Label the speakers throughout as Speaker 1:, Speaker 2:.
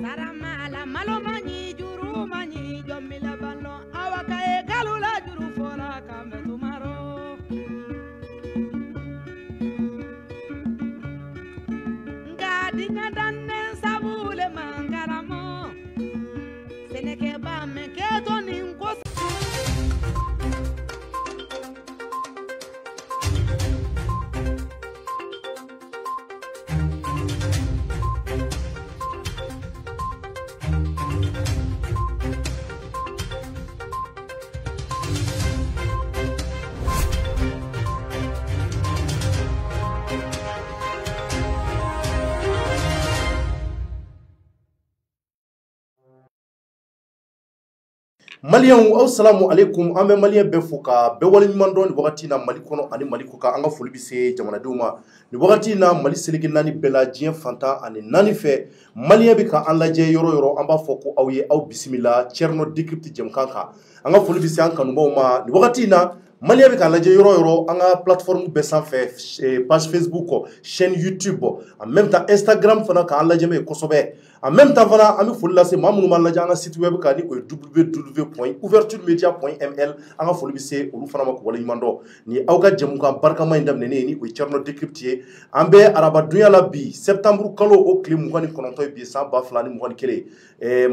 Speaker 1: Saramala malomani juru mani jomila balo awaka e galula juru fola kambe tumaro ngadinya danne sabule mangaramo seneke ba me keto ninko
Speaker 2: Maliyan assalamu alaikum an bɛ Maliyɛn bɛɛ fo ka bɛɛ waleɲuman dɔn nin wagati in na Mali kɔnɔ ani Mali kɔ kan an ka foli bɛ se jamanadenw ma nin wagati in na Mali seleke naani bɛɛ la diɲɛ fantan ani naani fɛ Maliyɛn bɛ ka an lajɛ yɔrɔ yɔrɔ an b'a fɔ ko aw ye aw bisimila Thierno Decrypte jɛmukan kan an ka foli bɛ se an kanubaw ma nin wagati in na Maliyɛn bɛ ka lajɛ yɔrɔ yɔrɔ an ka plateforme bɛɛ sanfɛ page Facebook chaîne YouTube en même temps Instagram fana k'an lajɛ mɛ kosɛbɛ en même temps fana an bɛ foli lase maa minnu b'an lajɛ an ka site web kan ni o ye www.ouverturemedia.ml an ka foli bɛ se olu fana ma k'u waleɲuman dɔn ni aw ka jɛmukan barikama in daminɛnen ye ni o ye Thierno Decrypte ye an bɛ arabadonya la bi septembre kalo o tile 29 ye bi san 2021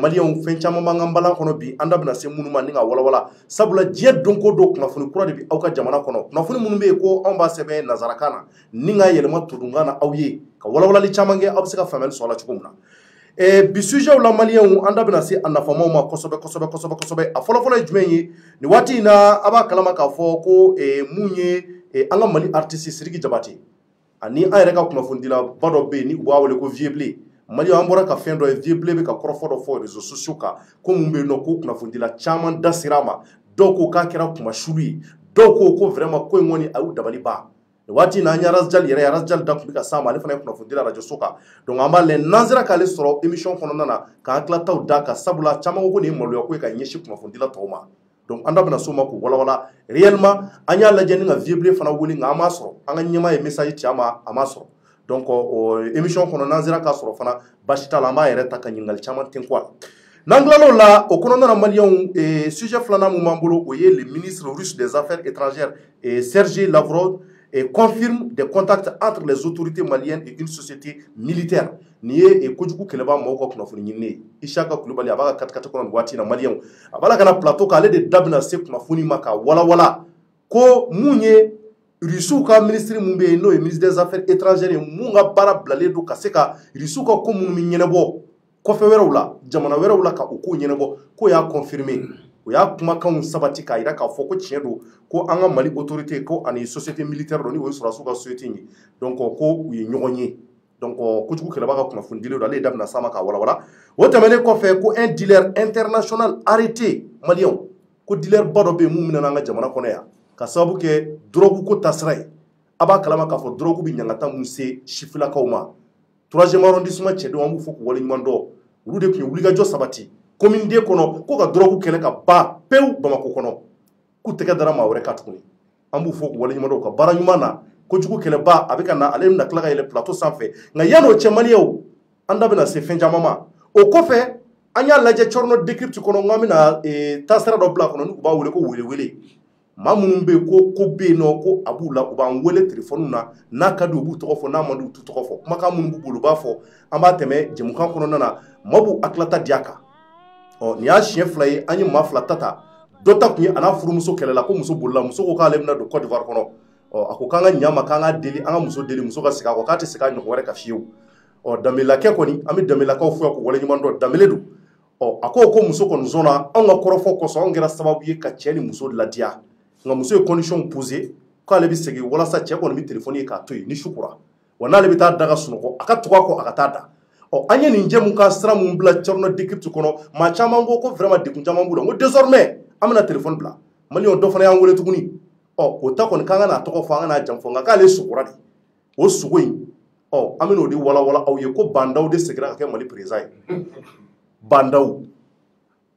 Speaker 2: Maliyɛnw fɛn caman b'an ka balan kɔnɔ bi an da bɛna se minnu ma ni ka walawala sabula diɲɛ don ko don kunnafoni kura de bɛ aw ka jamana kɔnɔ kunnafoni minnu bɛ yen ko anw b'a sɛbɛn nanzarakan na ni ka yɛlɛma todunkan na aw ye ka walawalali caman kɛ aw bɛ se ka faamuyali sɔrɔ a la cogo min na bi sujet la Maliyɛnw an da bɛna se a nafamaw ma kosɛbɛ a fɔlɔfɔlɔ ye jumɛn ye nin waati in na a b'a kalama k'a fɔ ko mun ye an ka Mali artiste Sidiki Jabate ani an yɛrɛ ka kunnafonidilaba dɔ bɛ yen ni u b'a wele ko Vieux Blé Maliyɛnw an bɔra ka fɛn dɔ ye Vieux Blé bɛ ka kɔrɔfɔ dɔ fɔ réseaux sociaux kan ko mun bɛ yen nɔ ko kunnafonidila caman da sera a ma dɔw ko k'a kɛra kumasulu ye dɔw ko vraiment ko in kɔni a y'u dabali ban nin waati in na an ye Razjal yɛrɛ Razjal da tun bɛ ka s'a ma ale fana ye kunnafonidila radio so kan donc an b'a lajɛ n'an sera k'ale sɔrɔ émission kɔnɔna na k'an tilataw da kan sabula caman ko nin ye maloya ko ye ka ɲɛsin kunnafonidila tɔw ma donc an da bɛna s'o ma k'u walawala réellement an y'a lajɛ ni ka Vieux Blé fana wele nka an m'a sɔrɔ an ka ɲɛmaa ye message ci a ma a m'a sɔrɔ donc émission kɔnɔ n'an sera k'a sɔrɔ fana basi t'a la an b'a yɛrɛ ta ka ɲininkali caman tɛnku a la n'an tilal'o la o kɔnɔna na Maliyɛnw sujet filanan mun b'an bolo o ye le ministre russe des affaires étrangères Sergei Lavrov confirme des contacts entre les autorités maliennes et une société militaire nin ye kojugu kɛlɛba mɔgɔw ka kunnafoni ɲinini ye Isaka Kulubali a b'a ka kati kɔnɔ nin waati in na Maliyɛnw a b'a la ka na plateau kan ale de da bɛna se kunnafoni ma ka walawala ko mun ye Russiw ka ministre mun bɛ yen n'o ye ministre des affaires étrangères ye mun ka baara bilalen don ka se ka Russiw ka ko minnu bɛ ɲɛnabɔ kɔfɛ wɛrɛw la jamana wɛrɛw la ka o ko ɲɛnabɔ k'o y'a confirmer o y'a kumakanw sabati k'a jira k'a fɔ ko tiɲɛ don ko an ka Mali autorité ko ani société militaire dɔ ni o ye sɔrɔdasiw ka société ye donc ko u ye ɲɔgɔn ye donc kojugu kɛlɛba ka kunnafoni dilen don ale da bɛna s'a ma k'a walawala o tɛmɛnen kɔfɛ ko un dealer international arrêté Maliyɛnw ko dealer ba dɔ bɛ yen mun minɛna an ka jamana kɔnɔ yan ka sababu kɛ drogue ko taasira ye a b'a kalama k'a fɔ drogue bɛ ɲangata mun se sifilakaw ma 3e arrondissement cɛdenw an b'u fɔ k'u waleɲuman dɔn olu de tun ye wulikajɔ sabati commune D kɔnɔ ko ka drogue kɛlɛ ka ban pewu Bamako kɔnɔ k'u tɛgɛ dara maa wɛrɛ kan tuguni an b'u fɔ k'u waleɲuman dɔn u ka baara ɲuman na kojugu kɛlɛba a bɛ ka na ale bɛna tila ka yɛlɛ plateau sanfɛ nka yan'o cɛ Maliyɛnw an da bɛna se fɛn caman ma o kɔfɛ an y'a lajɛ Thierno Decrypte kɔnɔ k'an bɛna taasira dɔ bila kɔnɔ n'u b'a wele ko welewele maa minnu bɛ yen ko bɛ yen nɔ ko a b'u la u b'an wele téléphone na n'a ka di u b'u tɔgɔ fɔ n'a man di u t'u tɔgɔ fɔ kumakan minnu b'u bolo u b'a fɔ an b'a tɛmɛ jɛmukan kɔnɔna na maa b'u hakilata di a kan nin y'a siɲɛ fila ye an ye maa fila ta dɔ ta tun ye a n'a furumuso kɛlɛla ko muso bolila muso ko k'ale bɛna don Côte d'Ivoire kɔnɔ a ko k'an ka ɲa ma k'an ka deli an ka muso deli muso ka segin a kɔ k'a tɛ segin a ɲɔgɔn wɛrɛ ka fiyewu danbelakɛ kɔni an bɛ danbelakaw fɔ yan k'u waleɲuman dɔn danbele don a ko muso kɔni sɔnna anw ka kɔrɔfɔ kɔsɔn anw kɛra sababu ye ka cɛ ni muso ladiya nka muso ye condition posé k'ale bɛ segin walasa cɛ kɔni bɛ téléphone ye k'a to yen ni su kora wa n'ale bɛ taa daga sunɔgɔ a ka tugu a kɔ a ka taa da an ye nin jɛ mun ka sira mun bila Thierno Decrypte kɔnɔ maa caman ko vraiment degun caman b'u la n ko désormais an bɛna téléphone bila Maliyɛnw dɔ fana y'an wele tuguni o ta kɔni k'an ka n'a tɔgɔ fɔ an ka n'a janfɔ nka k'ale sogora de o sogo in an bɛn'o de walawala aw ye ko Bandaw de seginna ka kɛ Mali président ye Bandaw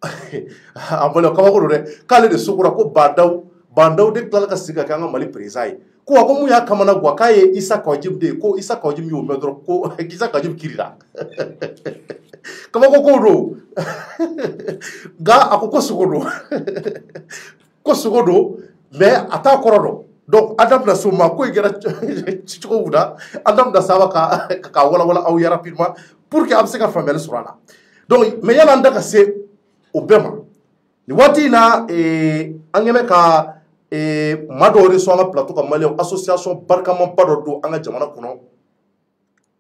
Speaker 2: a bɔlen kabako don dɛ k'ale de sogora ko Bandaw de tilala ka segin ka kɛ an ka Mali président ye ko mun y'a kamana guwa k'a ye Isa Kawajib de ye ko Isa Kawajib y'o mɛn dɔrɔn ko Isa Kawajib kirira kabako ko do ga akoko sogodo ko sogodo mais ata korodo donc adam na suma ko igera cicogo wuda adam da saba ka wala aw ya rapidement pour que am se ka famel surana donc mais yala ndaka se obema ni wati na angeme ka madori so nga plateau ka malien association barkama bado do anga jamana kono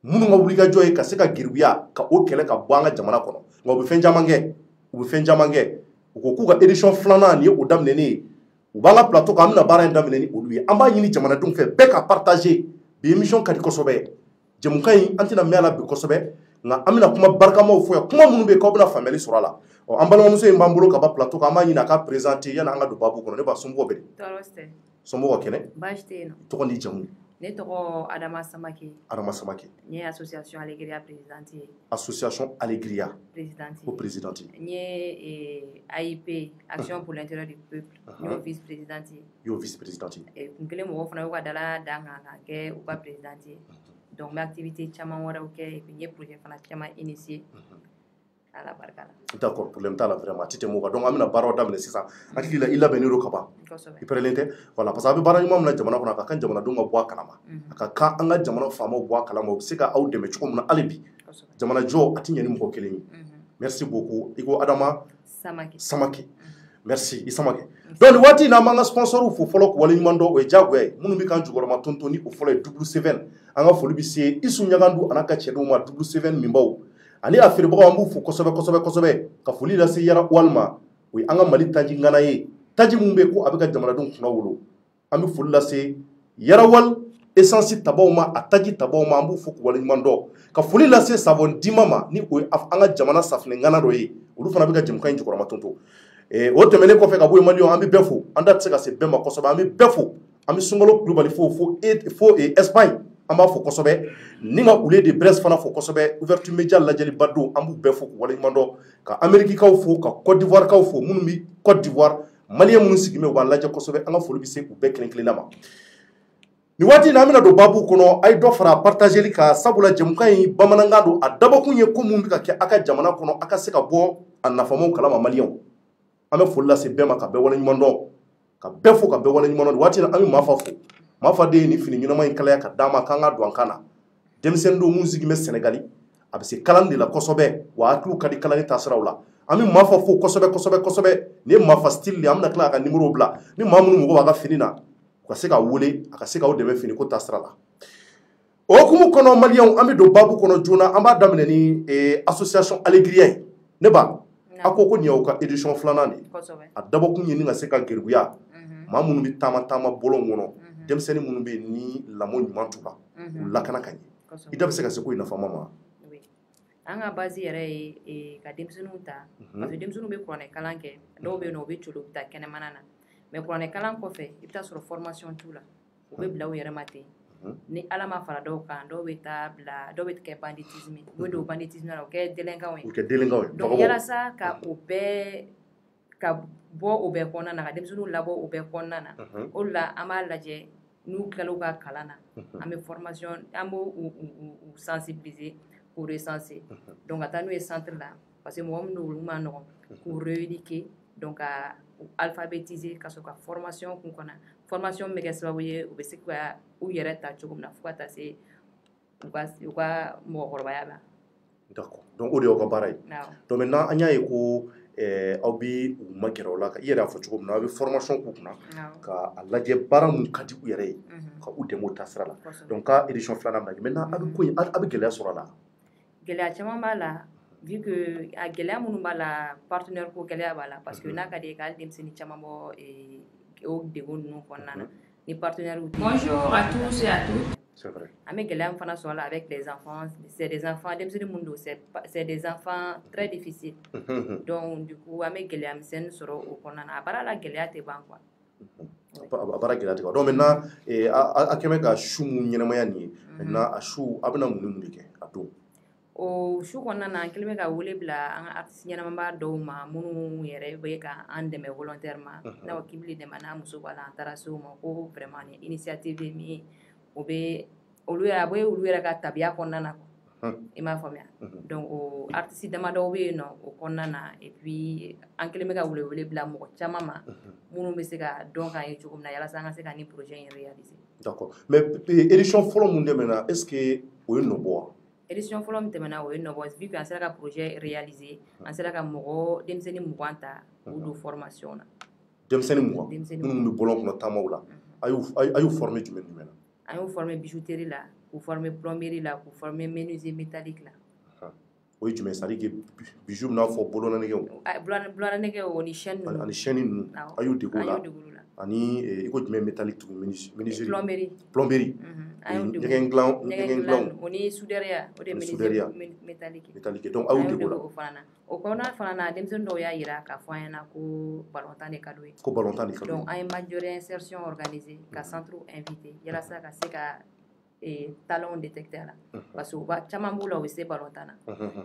Speaker 2: munu nga wuliga joy ka se ka girbiya ka o kele ka banga jamana kono ngo be fen jamange ko ku ka edition flana ni o damne ni u banga plateau ka amna bara damne ni o lui amba yini jamana dum fe be ka partager bi émission ka di kosobe jemu kay antina mela bi kosobe nga amna kuma barkama o foya kuma munu be ko bna family surala o ambalo muso en bambulo ka ba plateau ka amani na ka présenter yana anga do babu kono ne ba sumbo be
Speaker 3: toroste
Speaker 2: sombo kene
Speaker 3: bajte no
Speaker 2: to ni jamu
Speaker 3: ne to Adama Samake
Speaker 2: ni
Speaker 3: association Alegria présidente
Speaker 2: au présidente
Speaker 3: ni AIP action pour l'intérêt du peuple ni vice-présidente et ngele mo fona ko dala danga ke ou pas présidente donc ma activité chama wara OK et puis ni projet fana chama initié à la barkala
Speaker 2: d'accord problème ta la vraiment tite mo donc amina baro damne sisa akili la illa beniro kaba iperelente voilà parce que bara imam na jamana kona kan jamana dunga bwa kalama aka ka anga jamana famo bwa kalama o sika aw deme chuko mun alibi jamana jo atinye ni mko keleni merci beaucoup iko Adama Samake merci isamake donc wati na manga sponsor fu folo ko wali mando o jagwe munu bi kan jugoro ma tontoni o folo W7 anga folo bi se isu nyagandu anaka chedo ma W7 mimbaw ani afiri baga ambu fu kosobe ka foli la se yara walma wi anga mali taji ngana ye taji mumbe ko abika jamana dun kuna wolo ami foli la se yara wal essence tabawma ataji tabawma ambu fu ko wali mando ka foli la se savon dimama ni o anga jamana safne ngana do ye ulu fana bika jemkan jikora matonto o temene ko fe ka boy mali ambi befo anda tseka se bemba kosobe ami befo ami sungalo global fo Espagne amba fo kosobe ninga ule de Brest fana fo kosobe ouverture média la jeli baddo ambu be fo wala mando ka Amerique kaw fo ka Côte d'Ivoire kaw fo munumi Côte d'Ivoire malien munu sigime wala ja kosobe anga fo bi se ku be klen nama ni wati na amina do babu kono ay do fara partager li ka sabula jemkan bamanangado adaba kunye ko mumbi ka ke aka jamana kono aka se ka bo annafamo kalama malien ame fo la se be maka be wala mando ka be fo ka be wala mando wati na ami mafa fo mafa de ni fini nyuma in kala ka dama kanga do ankana demsen do musique me Sénégali abse kalande la kosobe wa atu kadi kalani tasrawla ami mafa fo kosobe ni mafa style li amna kala ka numéro bla ni mamunu mo ga finina ko se ka wole aka se ka o deme fini ko tasrala o kumu kono malien ami do babu kono juna amba damne ni association Alegria ne ba akoko ni o ka edition flanani a dabo kun yini nga se ka gerbuya mamunu bi tama bolo ngono demseni munu be ni lamo ɲuman tuba u lakana ka ɲɛ i da bɛ se ka se ko in nafa ma
Speaker 3: an ka base yɛrɛ ye ka denmisɛnninw ta parce que denmisɛnninw bɛ kuranɛ kalan kɛ dɔw bɛ yen nɔ u bɛ colo u bɛ taa kɛnɛmana na mais kuranɛ kalan kɔfɛ i bɛ taa sɔrɔ formation t'u la u bɛ bila u yɛrɛ ma ten ni ala ma fara dɔw kan dɔw bɛ taa bila dɔw bɛ kɛ banditisme u bɛ don banditisme na u kɛ delinquants ye donc yalasa ka o bɛɛ ka bɔ o bɛɛ kɔnɔna na ka denmisɛnninw labɔ o bɛɛ kɔnɔna na o de la an b'a lajɛ n'u tilala u ka kalan na an bɛ formation an b'u sensibiliser k'u recenser donc ka taa n'u ye centre la parce que mɔgɔ minnu olu ma nɔgɔn k'u rééduquer donc ka alphabétiser ka sɔrɔ ka formation k'u kɔnɔ formation bɛ kɛ sababu ye u bɛ se ka u yɛrɛ ta cogo min na fo ka taa se u ka mɔgɔkɔrɔbaya la.
Speaker 2: D'accord donc o de y'aw ka baara ye donc maintenant an y'a ye ko aw bi u ma gɛrɛ o la ka i yɛrɛ y'a fɔ cogo min na aw bɛ formation k'u kunna ka a lajɛ baara mun ka di u yɛrɛ ye ka u dɛmɛ o taasira la donc ka édition filanan bɛna kɛ maintenant a bɛ ko in a bɛ gɛlɛya sɔrɔ a la.
Speaker 3: Gɛlɛya caman b'a la vu que a gɛlɛya minnu b'a la partenaire ko gɛlɛya b'a la parce que n'a ka di ye k'ale denmisɛnnin caman bɔ o degun ninnu kɔnɔna na ni partenaire. Bonjour à tous et à toutes.
Speaker 2: C'est vrai.
Speaker 3: An bɛ gɛlɛya min fana sɔrɔ la avec les enfants c'est des enfants denmisɛnnin minnu don c'est des enfants très difficiles donc du coup an bɛ gɛlɛya misɛnnin sɔrɔ o kɔnɔna na a baara la gɛlɛya tɛ ban quoi.
Speaker 2: A baara gɛlɛya tɛ ban donc maintenant a kɛmɛ ka su mun ɲɛnamaya nin ye maintenant a su a bɛna mun de kɛ a don.
Speaker 3: O su kɔnɔna na an kɛlen bɛ ka wele bila an ka artiste ɲɛnamaba dɔw ma minnu yɛrɛ bɛ ka an dɛmɛ volontairement n'a ko k'i bɛ dɛmɛ n'a muso b'a la an taara se o ma ko vraiment ni initiative ye min ye olu yɛrɛ ka tabiya kɔnɔna na i m'a faamuya donc artiste damadɔ bɛ yen nɔ o kɔnɔna na et puis an kelen bɛ ka welewele bila mɔgɔ caman ma minnu bɛ se ka dɔn k'an ye cogo min na yalasa an ka se ka nin projet in réaliser.
Speaker 2: D'accord, mais édition fɔlɔ mun tɛmɛna est ce que o ye nɔ bɔ wa? Édition
Speaker 3: fɔlɔ min tɛmɛna o ye nɔ bɔ vu que an sera ka projet réaliser an sera ka mɔgɔ denmisɛnnin 20 ta k'u don formation na.
Speaker 2: Denmisɛnnin 20 minnu bɛ bɔlɔn kɔnɔ taamaw la a y'u former jumɛn jumɛn na?
Speaker 3: An y'u former bijouterie la k'u former plomberie la k'u former menuisier métallique la.
Speaker 2: O ye jumɛn c'est à dire que bijou n'a fɔ bolonanɛgɛw.
Speaker 3: Bolonanɛgɛw o ni chaîne ninnu.
Speaker 2: Ani chaîne ninnu a y'u dege o la. Ani i ko jumɛn métallique tugun menuiserie. Plomberie. Ɲɛgɛn dilan
Speaker 3: o ni soudeur o de menuiserie métallique.
Speaker 2: Donc a y'u dege o la.
Speaker 3: O kɔnɔna fana na denmisɛnnin dɔw y'a yira k'a fɔ an ɲɛna ko ballontan de ka d'u ye.
Speaker 2: Ko ballontan de ka d'u ye.
Speaker 3: Donc an ye major insertion organisé ka centre invité yalasa ka se ka talent détecté la parce que caman b'u la u bɛ se ballontan na.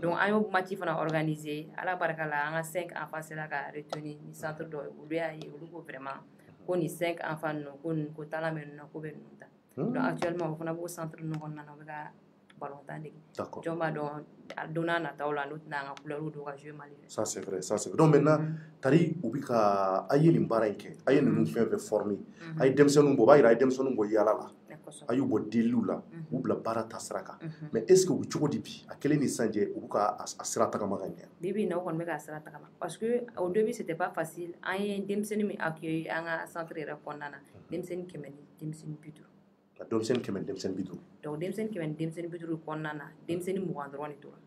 Speaker 3: Donc an y'o match fana organisé ala barika la an ka 5 enfants sera ka retenir ni centre dɔ ye olu y'a ye olu ko vraiment ko ni 5 enfants ninnu ko talent bɛ ninnu na ko bɛ ninnu ta. Donc actuellement o fana b'o centre ninnu kɔnɔna na u bɛ ka ballontan dege.
Speaker 2: D'accord.
Speaker 3: Jɔn b'a dɔn a don n'a nataw la n'u tɛna an ka couleur don ka jouer Mali fɛ.
Speaker 2: Ça c'est vrai, ça c'est vrai. Donc maintenant tari u bɛ ka a ye nin baara in kɛ a ye ninnu fɛn fɛn former a ye denmisɛnninw bɔ o b'a yira a ye denmisɛnninw bɔ yaala la a y'u bɔ deliliw la u bila baara taasira kan mais est ce que u bɛ cogo di bi a kelen ni sanjɛ u bɛ ka a sira tagama ka ɲɛ.
Speaker 3: Bi bi in na o kɔni bɛ ka sira tagama parce que au début c'était pas facile an ye denmisɛnnin min accueillir an ka centre yɛrɛ kɔnɔna na denmisɛnnin 100 ni denmisɛnnin 50.
Speaker 2: Denmisɛnnin 100 denmisɛnnin 50.
Speaker 3: Donc denmisɛnnin 100 ni denmisɛnnin 50 kɔnɔna na denmisɛnnin 20 dɔrɔn de tora.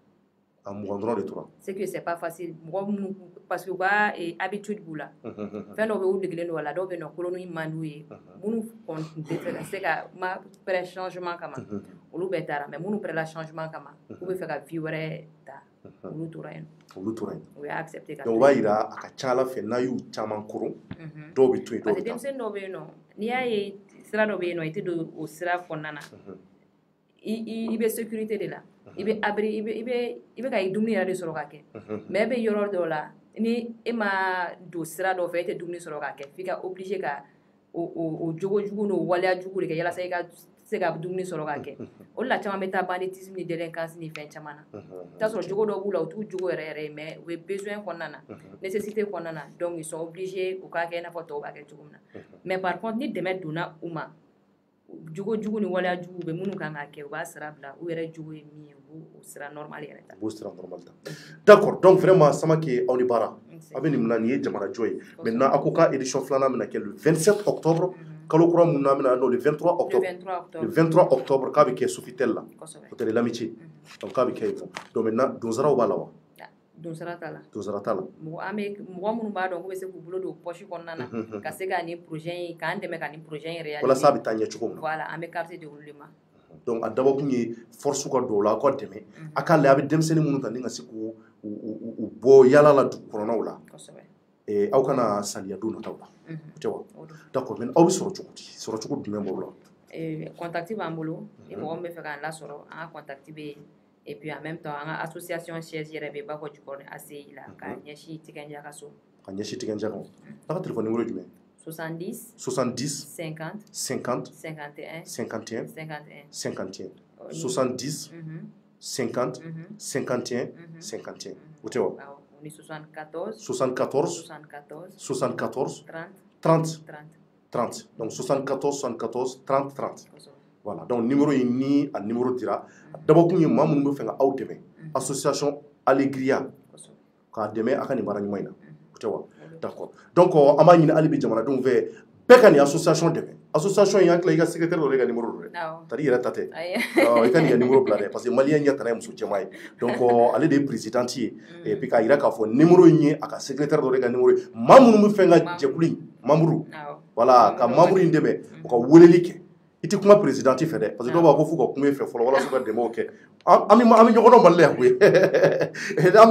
Speaker 2: A 20 dɔrɔn de tora.
Speaker 3: C'est que c'est pas facile mɔgɔ minnu parce que u ka habitude b'u la fɛn dɔw bɛ u degelen don a la dɔw bɛ yen nɔ koloni man d'u ye minnu kɔni tɛ fɛ ka se ka ma prêt changement kama olu bɛɛ taara mais minnu prêt la changement kama k'u bɛ fɛ ka vie wɛrɛ ta olu tora yen.
Speaker 2: Olu tora yen.
Speaker 3: U y'a accepté ka.
Speaker 2: Donc o b'a yira a ka ca Ala fɛ n'a y'u caman koron dɔw bɛ to yen dɔw bɛ taa.
Speaker 3: Parce que denmisɛnnin dɔw bɛ yen nɔ n'i y'a ye sira dɔ bɛ yen nɔ i tɛ don o sira kɔnɔna na i bɛ sécurité de la i bɛ abri i bɛ ka dumuni yɛrɛ de sɔrɔ ka kɛ mais e bɛ yɔrɔ dɔw la ni e ma don sira dɔ fɛ e tɛ dumuni sɔrɔ ka kɛ f'i ka obligé ka o jogo jugu n'o waleya jugu de kɛ yalasa i ka se ka dumuni sɔrɔ ka kɛ o de la caman bɛ taa banditisme ni délinquance ni fɛn caman na i t'a sɔrɔ jogo dɔw b'u la u t'u jogo yɛrɛ ye mais u bɛ besoin kɔnɔna na nécessité kɔnɔna na donc ils sont obligés u k'a kɛ i n'a fɔ tɔw b'a kɛ cogo min na mais par contre ni dɛmɛ donna u ma jogo jugu ni waleya jugu bɛ minnu kan ka kɛ u b'a sira bila u yɛrɛ jogo ye min ye u b'o sira normal yɛrɛ ta.
Speaker 2: U b'o sira normal ta. D'accord, donc vraiment Samake aw ni baara a bɛ nin mun na nin ye jamana jɔ ye maintenant a ko ka édition filanan bɛna kɛ le 27 octobre kalo kura mun na bɛna non le 23 octobre le 23 octobre k'a bɛ kɛ Sofitel la hôtel de l'amitié donc k'a bɛ kɛ yen donc maintenant donzaraw b'a la wa?
Speaker 3: Donsara t'a la.
Speaker 2: Donsara t'a la.
Speaker 3: Mɔgɔ minnu b'a dɔn k'u bɛ se k'u bolo don poche kɔnɔna na ka se ka nin projet in k'an dɛmɛ ka nin projet in réaliser.
Speaker 2: Walasa a bɛ taa ɲɛ cogo min na.
Speaker 3: Voilà an bɛ carte de olu de ma.
Speaker 2: Donc a dabɔkun ye force ka don o la a ka dɛmɛ a k'a lajɛ a bɛ denmisɛnnin minnu ta ni ka se k'u bɔ yaala la dugu kɔnɔnaw la.
Speaker 3: Kosɛbɛ.
Speaker 2: Aw kana saliya don nataw la. O tɛ wa? D'accord mais aw bɛ sɔrɔ cogo di? Sɔrɔ cogo jumɛn b'aw la?
Speaker 3: Contact b'an bolo ni mɔgɔ min bɛ fɛ k'an lasɔrɔ an ka contact bɛ yen. Et puis en même temps an ka association siège yɛrɛ bɛ Bakɔ Jikɔrɔni ACI la ka ɲɛsin Tigɛnja ka so.
Speaker 2: Ka ɲɛsin Tigɛnja kan. A ka téléphone numéro jumɛn? 70 50 51 51 70 50 51 51 o tɛ wa?
Speaker 3: Ni 74
Speaker 2: 30 donc 74 30. Voilà, donc numéro yi ni a numéro dira dabɔkun ye maa minnu bɛ fɛ ka aw dɛmɛ association Alegria k'a dɛmɛ a ka nin baara ɲuman in na o tɛ wa? D'accord, donc an b'a ɲini hali bi jamanadenw fɛ bɛɛ ka nin association dɛmɛ association in hakili i ka secrétaire dɔ de ka numéro don dɛ tari yɛrɛ ta tɛ i ka nin ka numéro bila dɛ parce que malien ɲɛ tana ye muso cɛman ye donc ale de ye présidente ye et puis k'a yira k'a fɔ numéro in ye a ka secrétaire dɔ de ka numéro ye maa minnu bɛ fɛ ka jɛkulu in membre voilà ka membre in dɛmɛ u ka weleli kɛ i tɛ kuma présidente fɛ dɛ parce que dɔw b'a ko f'u ka kuma i fɛ fɔlɔ walasa u ka dɛmɛw kɛ an bɛ ɲɔgɔn dɔn Mali la yan koyi an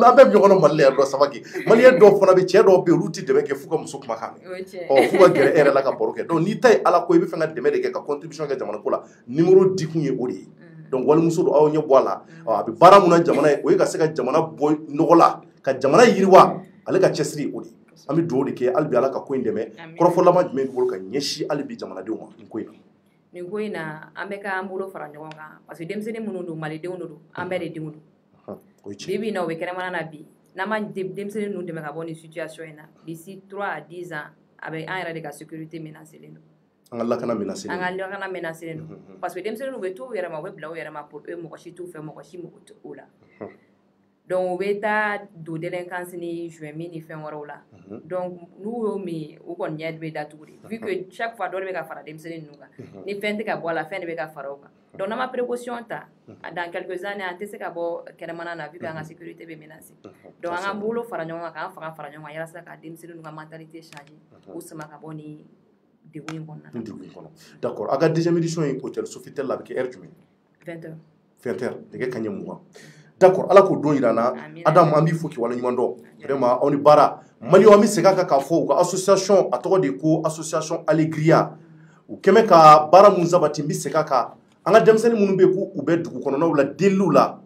Speaker 2: bɛɛ bɛ ɲɔgɔn dɔn Mali la yan dɔrɔn Samake maliyɛn dɔw fana bɛ cɛ dɔw bɛ yen olu tɛ dɛmɛ kɛ f'u ka muso kumakan mɛn f'u ka gɛrɛ e yɛrɛ la ka baro kɛ donc n'i ta ye Ala ko i bɛ fɛ ka dɛmɛ de kɛ ka contribution kɛ jamana ko la numéro dikun ye o de ye donc walimuso don aw ɲɛ bɔ a la a bɛ baara mun na jamana ye o ye ka se ka jamana bɔ nɔgɔ la ka jamana yiriwa ale ka cɛsiri o de ye an bɛ dugawu de kɛ hali bi Ala ka ko in dɛmɛ kɔrɔfɔlama jumɛn b'i bolo ka ɲɛsin hali bi jamanadenw ma nin ko in na.
Speaker 3: Nin ko in na an bɛ k'an bolo fara ɲɔgɔn kan parce que denmisɛnnin minnu don malidenw don an bɛɛ de denw don bibi na o be kɛnɛmana na bi n'a ma denmisɛnnin ninnu dɛmɛ ka bɔ nin situation in na d'ici 3 à 10 ans a bɛ an yɛrɛ de ka sécurité menacelen don
Speaker 2: an ka lakana menacelen
Speaker 3: an ka lakana menacelen don parce que denmisɛnninw bɛ to u yɛrɛ ma u bɛ bila u yɛrɛ ma pour mɔgɔ si t'u fɛ mɔgɔ si mago tɛ u la donc u bɛ taa don délinquance ni jouet ni fɛn wɛrɛw la donc n'u y'o min u kɔni ɲɛ bɛ datugu de vu que chaque fois dɔ de bɛ ka fara denmisɛnnin ninnu kan ni fɛn tɛ ka bɔ a la fɛn de bɛ ka fara o kan donc n'an ma précaution ta dans quelques années an tɛ se ka bɔ kɛnɛmana na vu que an ka sécurité bɛ menacée donc an k'an bolo fara ɲɔgɔn kan k'an fanga fara ɲɔgɔn kan yalasa ka denmisɛnninw ka mentalité changer k'u sama ka bɔ ni degun in kɔnɔna na.
Speaker 2: D'accord a ka deuxième édition in hôtel Sofitel la bɛ kɛ heure jumɛn
Speaker 3: 20h
Speaker 2: 20h nɛgɛ kaɲɛ 20 d'accord ala k'o don yira an na Adam an b'i fo k'i waleɲuman dɔn vraiment aw ni baara Mali an bɛ segin a kan k'a fɔ u ka association a tɔgɔ de ko association Alegria u kɛmɛ ka baara mun sabati n bɛ segin a kan an ka denmisɛnnin minnu bɛ yen k'u bɛ dugu kɔnɔnaw la deliliw la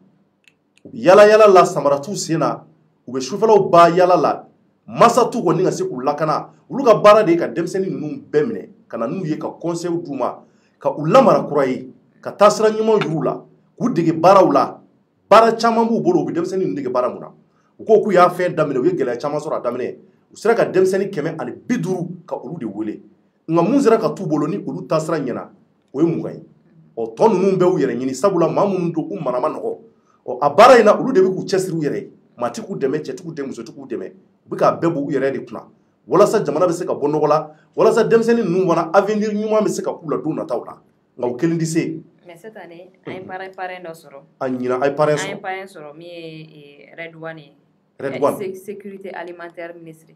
Speaker 2: u bɛ yala la samara t'u sen na u bɛ sufɛlaw ba yala la masa t'u kɔni ka se k'u lakana olu ka baara de ye ka denmisɛnnin ninnu bɛɛ minɛ ka na n'u ye ka conseil d'u ma ka u lamara kura ye ka taasira ɲuman yir'u la k'u dege baaraw la baara caman b'u bolo u bɛ denmisɛnnin ninnu dege baara mun na u ko k'u y'a fɛn daminɛ u ye gɛlɛya caman sɔrɔ a daminɛ u sera ka denmisɛnnin 150 ka olu de wele nka mun sera ka t'u bolo ni olu taasira ɲɛna o ye mun ye ɔ tɔ ninnu bɛ u yɛrɛ ɲini sabula maa minnu don u mara ma nɔgɔ ɔ a baara in na olu de bɛ k'u cɛsiri u yɛrɛ ye maa ti k'u dɛmɛ cɛ ti k'u dɛmɛ muso ti k'u dɛmɛ u bɛ k'a bɛɛ bɔ u yɛrɛ de kunna walasa jamana bɛ se ka bɔ nɔgɔ la walasa denmisɛnnin ninnu fana avenir ɲuman bɛ se ka k'u la don nataw la nka u kelen tɛ se.
Speaker 3: Mais cette année an ye parrain dɔ sɔrɔ
Speaker 2: a ɲina a ye parrain sɔrɔ
Speaker 3: an ye parrain sɔrɔ min ye Redouane ye
Speaker 2: Redouane
Speaker 3: sécurité alimentaire ministre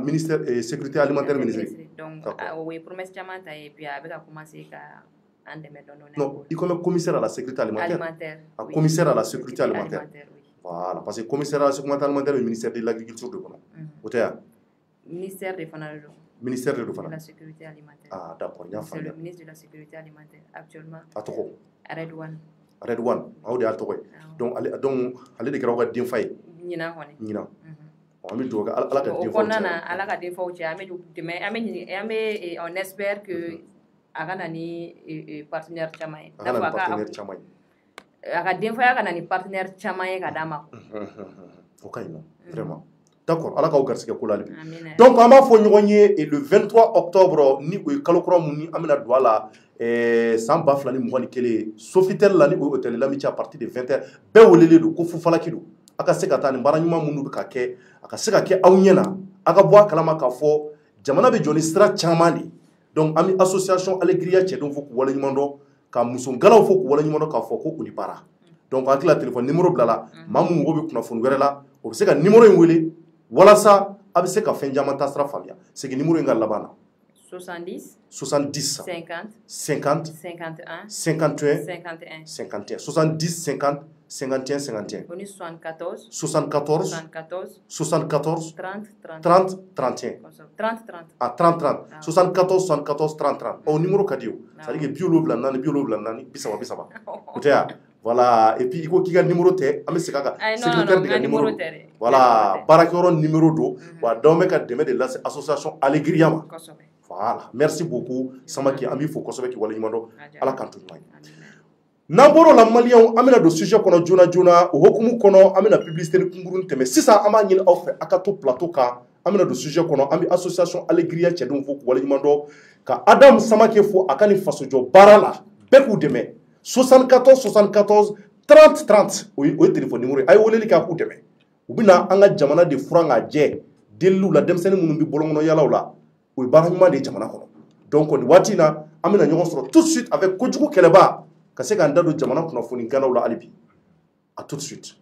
Speaker 2: ministère sécurité alimentaire ministre
Speaker 3: donc o ye promesse caman ta ye puis a bɛ ka commencer ka an dɛmɛ dɔɔni
Speaker 2: non i comme commissaire à la sécurité alimentaire commissaire à la sécurité alimentaire voilà parce que commissaire à la sécurité alimentaire le ministère de l'agriculture de kɔnɔ o tɛ yan
Speaker 3: ministère de fana de don
Speaker 2: ministère de fana
Speaker 3: de la sécurité alimentaire
Speaker 2: ah d'accord n y'a
Speaker 3: c'est
Speaker 2: faamuya
Speaker 3: le ministre de la sécurité alimentaire actuellement
Speaker 2: a tɔgɔ
Speaker 3: Redouane
Speaker 2: aw de y'a tɔgɔ ye donc ale de kɛra aw ka denfa ye
Speaker 3: ɲinan kɔni
Speaker 2: ɲinan an bɛ dugawu kɛ ala ka denfaw
Speaker 3: cɛ ala ka denfaw cɛ an bɛ on espère que a ka na ni partenaire caman ye a ka denfaya ka na ni partenaire caman ye ka d'a ma
Speaker 2: o ka ɲi nɔ vraiment d'accord ala k'aw garisɛgɛ ko la hali bi donc an b'a fɔ ɲɔgɔn ye le 23 octobre ni o ye kalo kura mun ni an bɛna don a la san 2021 Sofitel la ni o ye hôtel Lamici à partir de 20h bɛɛ welelen don ko fufalaki don a ka se ka taa nin baara ɲuman minnu bɛ ka kɛ a ka se ka kɛ aw ɲɛna a ka bɔ a kalama k'a fɔ jamana bɛ jɔ ni sira caman de donc an bɛ association Alegria cɛdenw fo k'u waleɲuman dɔn ka musogalaw fo k'u waleɲuman dɔn k'a fɔ ko u ni baara donc hakili la téléphone numéro bila la maa mun mago bɛ kunnafoni wɛrɛ la o bɛ se ka numéro in wele walasa a bɛ se ka fɛn caman taasira faamuya segin numéro in ka laban na
Speaker 3: 70
Speaker 2: 50
Speaker 3: 51
Speaker 2: 70 50 74 30 31 ah 30 74 74 30 o numéro ka di o c'est à dire que 74 30 o tɛ yan voilà et puis i ko k'i ka numéro tɛ an bɛ segin a kan secrétaire de ka numéro voilà baarakɛyɔrɔ numéro don wa dɔw bɛ ka dɛmɛ de lase association Alegria ma voilà merci beaucoup Samaki an b'i fo kosɛbɛ k'i waleɲuman dɔn ala k'an to ɲuman ye n'an bɔra o la maliyɛnw an bɛna don sujet kɔnɔ joona joona o hukumu kɔnɔ an bɛna publicité ni kunkuruni tɛmɛ sisan an b'a ɲini aw fɛ a ka to plateau kan an bɛna don sujet kɔnɔ an bɛ association Alegria cɛdenw fo k'u waleɲuman dɔn ka Adam Samake fo a ka nin fasojɔ baara la bɛɛ k'u dɛmɛ 74 74 30 30 o ye téléphone numéro ye a ye weleli kɛ a k'u dɛmɛ u bɛna an ka jamana de furan ka jɛ deliliw la denmisɛnnin minnu bɛ bɔlɔnkɔnɔ yalaw la o ye baara ɲuman de ye jamana kɔnɔ donc nin waati in na an bɛna ɲɔgɔn sɔrɔ tout de suite avec kojugu kɛlɛba ka se k'an da don jamana kunnafoni ganaw la hali bi a tout de suite.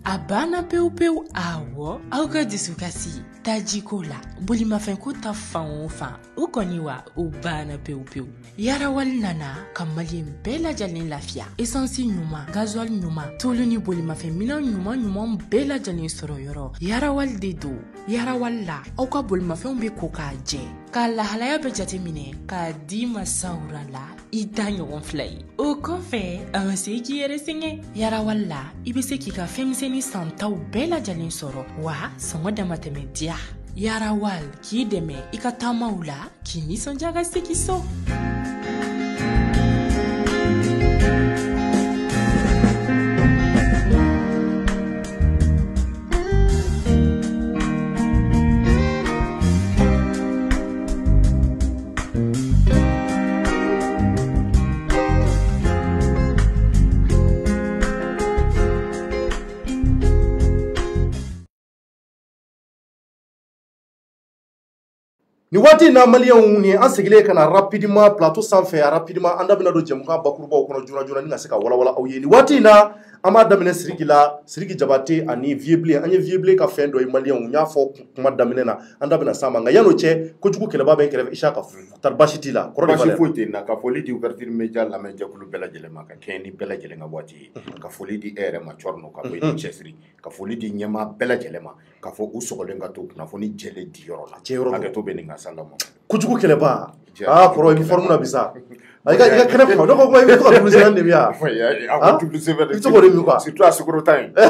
Speaker 4: A banna pewu pewu awɔ aw ka dusukasi tajiko la bolimafɛnko ta fan o fan o kɔni wa o banna pewu pewu yarawali nana ka maliyɛn bɛɛ lajɛlen lafiya essence ɲuman gasoil ɲuman tulu ni bolimafɛn minɛn ɲuman bɛɛ lajɛlen sɔrɔ yɔrɔ yarawali de don yarawali la aw ka bolimafɛnw bɛ ko k'a jɛ k'a lahalaya bɛ jateminɛ k'a di masawura la i da ɲɔgɔn fila ye o kɔfɛ a ma se k'i yɛrɛ sɛgɛn yarawali la i bɛ se k'i ka fɛnmisɛnnin santaw bɛɛ lajɛlen sɔrɔ wa sɔngɔ damatɛmɛ diya yarawali k'i dɛmɛ i ka taamaw la k'i nisɔndiya ka segin so.
Speaker 2: ni waati na maliyɛnw ni an sigilen kana rapidement plateau sanfɛ rapidement an da bɛna don jɛmukan bakurubaw kɔnɔ joona joona ni ka se ka walawala aw ye ni waati na an b'a daminɛ Sidiki la Sidiki Jabate ani Vieux an ye Vieux ka fɛn dɔ ye maliyɛnw y'a fɔ kuma daminɛ na an da bɛna s'a ma nka yan'o cɛ kojugu kɛlɛba bɛ n kɛrɛfɛ Isaka tari baasi t'i la kɔrɔ de
Speaker 5: baasi foyi tɛ n na ka foli di ouverture média lamɛnjɛkulu bɛɛ lajɛlen ma ka kɛɲɛ ni bɛɛ lajɛlen ka waati ye ka foli di e yɛrɛ ma Cɔrɔnɔ ka bɔ i ni cɛsiri ka foli di ɲɛmaa bɛɛ lajɛlen ma ka fɔ u sɔgɔlen ka to kunnafoni jɛlen di yɔrɔ la hakɛto bɛ nin ka sa lamɔ
Speaker 2: kojugu kɛlɛba kɔrɔ i bɛ forme na bi sa i ka kɛnɛ kuma ne ko kuma i bɛ to ka publicité de bi yan i bɛ to k'o de min quoi
Speaker 5: surtout a sukoro ta in mais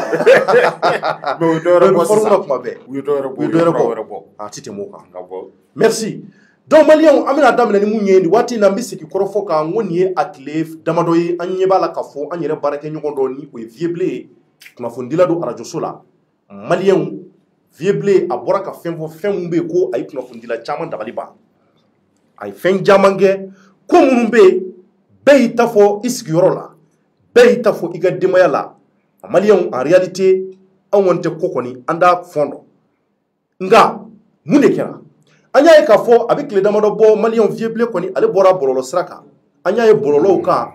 Speaker 5: o ye dɔ wɛrɛ bɔ sisan
Speaker 2: forme na kuma bɛɛ
Speaker 5: u ye dɔ wɛrɛ bɔ
Speaker 2: a ti tɛmɛ o kan
Speaker 5: ka bɔ
Speaker 2: merci donc maliyɛnw an bɛna daminɛ ni mun ye nin waati in na n bɛ segin kɔrɔfɔ kan n ko nin ye a tile damadɔ ye an ɲɛ b'a la k'a fɔ an yɛrɛ baarakɛɲɔgɔn dɔ ni o ye Vieux ye kunnafonidila don arajoso la maliyɛnw Vieux a bɔra ka fɛn fɔ fɛn min bɛ yen ko a ye kunnafonidila caman dabali ban a ye fɛn caman kɛ ko minnu bɛ yen bɛɛ y'i ta fɔ i sigiyɔrɔ la bɛɛ y'i ta fɔ i ka denbaya la a maliyɛnw en réalité an kɔni tɛ ko kɔni an t'a fɔn dɔn nka mun de kɛra an y'a ye k'a fɔ a bɛ tile damadɔ bɔ maliyɛnw Vieux kɔni ale bɔra bɔlɔlɔ sira kan an y'a ye bɔlɔlɔw kan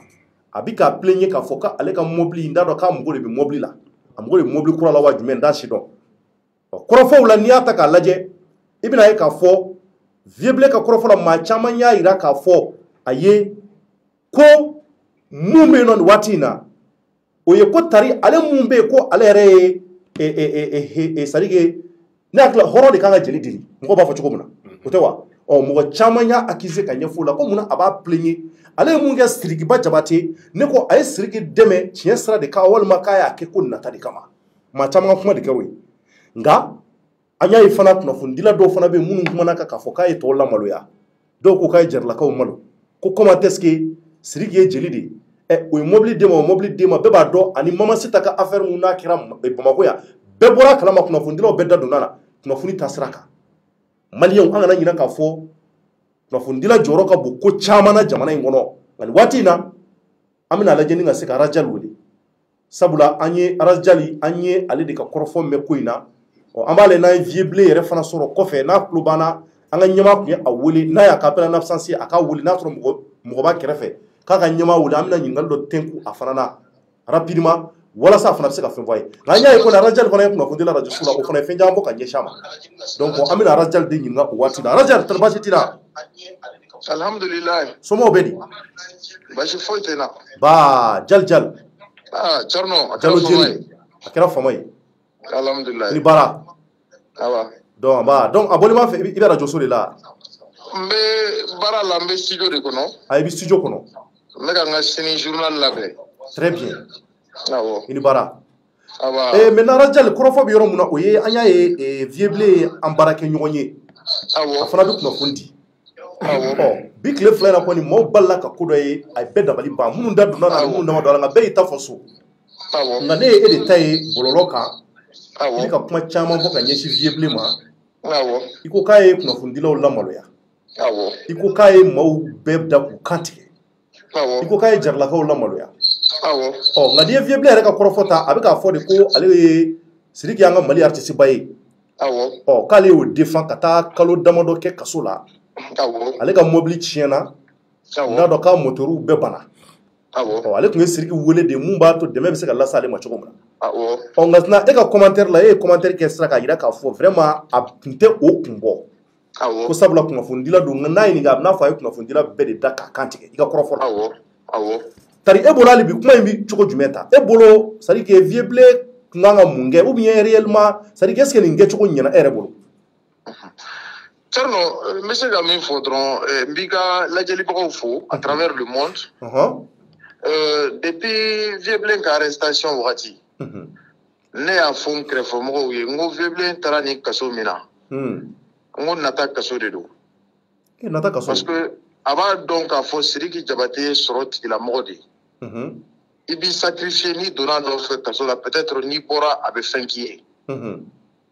Speaker 2: a bɛ k'a plaigner k'a fɔ k'ale ka mobili n t'a dɔn k'a mago de bɛ mobili la a mago de bɛ mobili kura la wa jumɛn n t'a si dɔn kɔrɔfɔw la n'i y'a ta k'a lajɛ i bɛna ye k'a fɔ Vieux ka kɔrɔfɔ la maa caman y'a jira k'a fɔ a ye ko mun bɛ yen nɔ nin waati in na o ye ko tari ale mun bɛ yen ko ale yɛrɛ ye c'est à dire ne hakili la hɔrɔn de kan ka jeli diri mɔgɔ b'a fɔ cogo min na o tɛ wa mɔgɔ caman y'a accusé ka ɲɛfɔ o la ko munna a b'a plaigner ale ye mun kɛ Sidikiba Jabate ne ko a ye Sidiki dɛmɛ tiɲɛ sira de kan walima k'a y'a kɛ ko nata de kama maa caman ka kuma de kɛ o ye nka an y'a ye fana kunnafonidila dɔw fana bɛ yen minnu kumana kan k'a fɔ k'a ye tɔw lamaloya dɔw ko k'a ye jaralakaw malo ko comment est-ce que Sidiki ye jeli de ye o ye mobili d'e ma o mobili d'e ma bɛɛ b'a dɔn ani Mamasita ka affaire mun n'a kɛra Bamakɔ yan bɛɛ bɔra a kalama kunnafonidilaw bɛɛ da donna la kunnafoni ta sira kan maliyɛnw an kana ɲinɛ k'a fɔ kunnafonidila jɔyɔrɔ ka bon ko caman na jamana in kɔnɔ nka nin waati in na an bɛna lajɛ ni ka se ka Arazjali wele sabula an ye Arazjali an ye ale de ka kɔrɔfɔ mɛn ko in na an b'ale n'an ye Vieux yɛrɛ fana sɔrɔ kɔfɛ n'a tulo banna an ka ɲɛmaa tun ye a wele n'a y'a ka appel en absence a k'a wele n'a sɔrɔ mɔgɔ b'a kɛrɛfɛ k'a ka ɲɛmaa wele an bɛna ɲininkali dɔ tɛnku a fana na rapidement walasa a fana bɛ se ka fɛn fɔ a ye nka an y'a ye kɔni Arazjali fana ye kunnafonidila arajoso la o fana ye fɛn caman bɔ ka ɲɛsin a ma donc an bɛna Arazjali de ɲininka o waati la Arazjali tari baasi t'i la
Speaker 6: alhamdulilayi
Speaker 2: somɔgɔw bɛ di
Speaker 6: baasi foyi tɛ n na
Speaker 2: Jali
Speaker 6: Cɔrɔnɔ
Speaker 2: a kɛra fama ye
Speaker 6: alhamdulilayi
Speaker 2: ni baara
Speaker 6: awa
Speaker 2: donc a bɔli m'a fɛ i bɛ arajoso de la
Speaker 6: n bɛ baara la n bɛ studio de kɔnɔ
Speaker 2: a i bɛ studio kɔnɔ
Speaker 6: n bɛ ka n ka sini journal labɛn
Speaker 2: très bien
Speaker 6: awɔ
Speaker 2: i ni baara
Speaker 6: awa
Speaker 2: maintenant Arazjali kɔrɔfɔ bɛ yɔrɔ min na o ye an y'a ye Vieux ye an baarakɛ ɲɔgɔn ye a fana bɛ kunnafoni di bi tile fila in na kɔni maaw balila ka ko dɔ ye a bɛɛ dabali ban minnu da donna na minnu dama don a la nka bɛɛ y'i ta fɔ so nka ne ye e de ta ye bɔlɔlɔ kan i bɛ ka kuma caman fɔ ka ɲɛsin Vieux ma i ko k'a ye kunnafonidilaw lamaloya i ko k'a ye maaw bɛɛ da k'u kan tigɛ i ko k'a ye jaralakaw lamaloya nka n'i ye Vieux yɛrɛ ka kɔrɔfɔ ta a bɛ k'a fɔ de ko ale ye Sidiki y'an ka Mali artiste ba ye k'ale y'o défend ka taa kalo damadɔ kɛ kaso la ale ka mobili tiɲɛna n'a dɔn k'a motoriw bɛɛ bana ale tun ye Sidiki wele de mun b'a to dɛmɛ bɛ se ka lase ale ma cogo min na nka sisan e ka commentaire la e ye commentaire kɛ sira k'a jira k'a fɔ vraiment a tun tɛ o kun bɔ ko sabula kunnafonidila don nka n'a ɲininka a bɛ n'a fɔ a ye kunnafonidila bɛɛ de da k'a kan tigɛ i ka kɔrɔfɔ la tari e bolo hali bi kuma in bɛ cogo jumɛn ta e bolo c'est à dire que Vieux tun kan ka mun kɛ ou bien réellement c'est à dire que est ce que nin kɛcogo ɲɛna e yɛrɛ bolo
Speaker 6: Cɔrɔnɔ n bɛ se ka min fɔ dɔrɔn n b'i ka lajɛlibagaw fo à travers le monde depuis Vieux ka arrestation wagati ne y'a fɔ n kɛrɛfɛmɔgɔw ye n ko Vieux taara ni kaso min na n ko nata kaso de don parce que a b'a dɔn k'a fɔ Sidiki Jabate ye sɔrɔ tigilamɔgɔ de ye i b'i sacrifier n'i donna dɔ fɛ kaso la peut-être n'i bɔra a bɛ fɛn k'i ye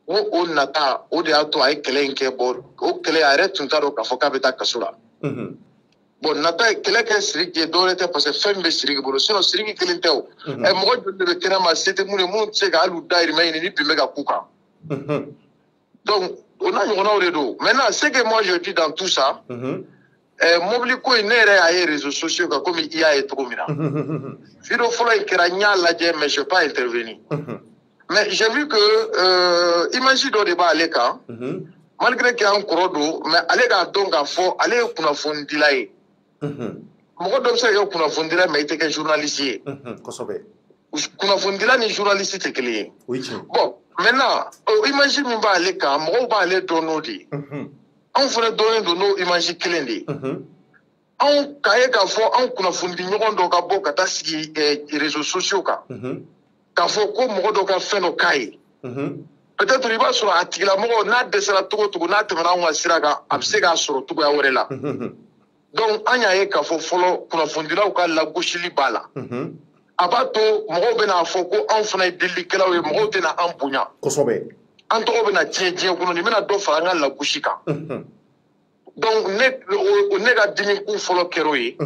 Speaker 6: o nata o de y'a to a ye kɛlɛ in kɛ bɔ o kɛlɛ a yɛrɛ tun t'a dɔn k'a fɔ k'a bɛ taa kaso la bon nata kɛlɛ kɛ Sidiki ye dɔwɛrɛ tɛ parce que fɛn min bɛ Sidiki bolo sinon Sidiki kelen tɛ o mɔgɔ joli de bɛ kɛnɛma se tɛ mun ye minnu tɛ se ka hali u dahirimɛ ɲini ni bin bɛ ka k'u kan donc On a maintenant, ce que moi je dis dans tout ça, mobile ko ne yɛrɛ y'a réseaux sociaux kan comme il y a trop mina. Vidéo fɔlɔ in kɛra n y'a lajɛ mais je pas intervenir. Mais j'ai vu que image dɔ de b'ale kan, malgré qu'il y a un kɔrɔ don, mais ale k'a dɔn k'a fɔ ale ye kunnafonidila ye. Mɔgɔ dɔ bɛ se ka kɛ kunnafonidila mais i tɛ kɛ journaliste ye.
Speaker 2: Kosɛbɛ.
Speaker 6: Kunnafonidila ni journaliste tɛ kelen ye. Bon maintenant image min b'ale kan mɔgɔw b'ale dɔn n'o de ye. Anw fana dɔnnen don n'o image kelen de ye. Anw k'a ye k'a fɔ anw kunnafonidi ɲɔgɔn dɔ ka bɔ ka taa sigi réseaux sociaux kan. K'a fɔ ko mɔgɔ dɔ ka fɛn dɔ k'a ye. Peut-être i b'a sɔrɔ a tigilamɔgɔ n'a dɛsɛra togo togo n'a tɛmɛna anw ka sira kan a bɛ se k'a sɔrɔ cogoya wɛrɛ la. Donc an y'a ye k'a fɔ fɔlɔ kunnafonidilaw ka lagosili b'a la. A b'a to mɔgɔw bɛna fɔ ko anw fana ye delilikɛlaw ye mɔgɔw tɛna an bonya. Kosɛbɛ. An tɔgɔ bɛna tiɲɛ diɲɛ kɔnɔ nin bɛna dɔ fara an ka lagosi kan. Donc ne ka dimi kun fɔlɔ kɛra o ye.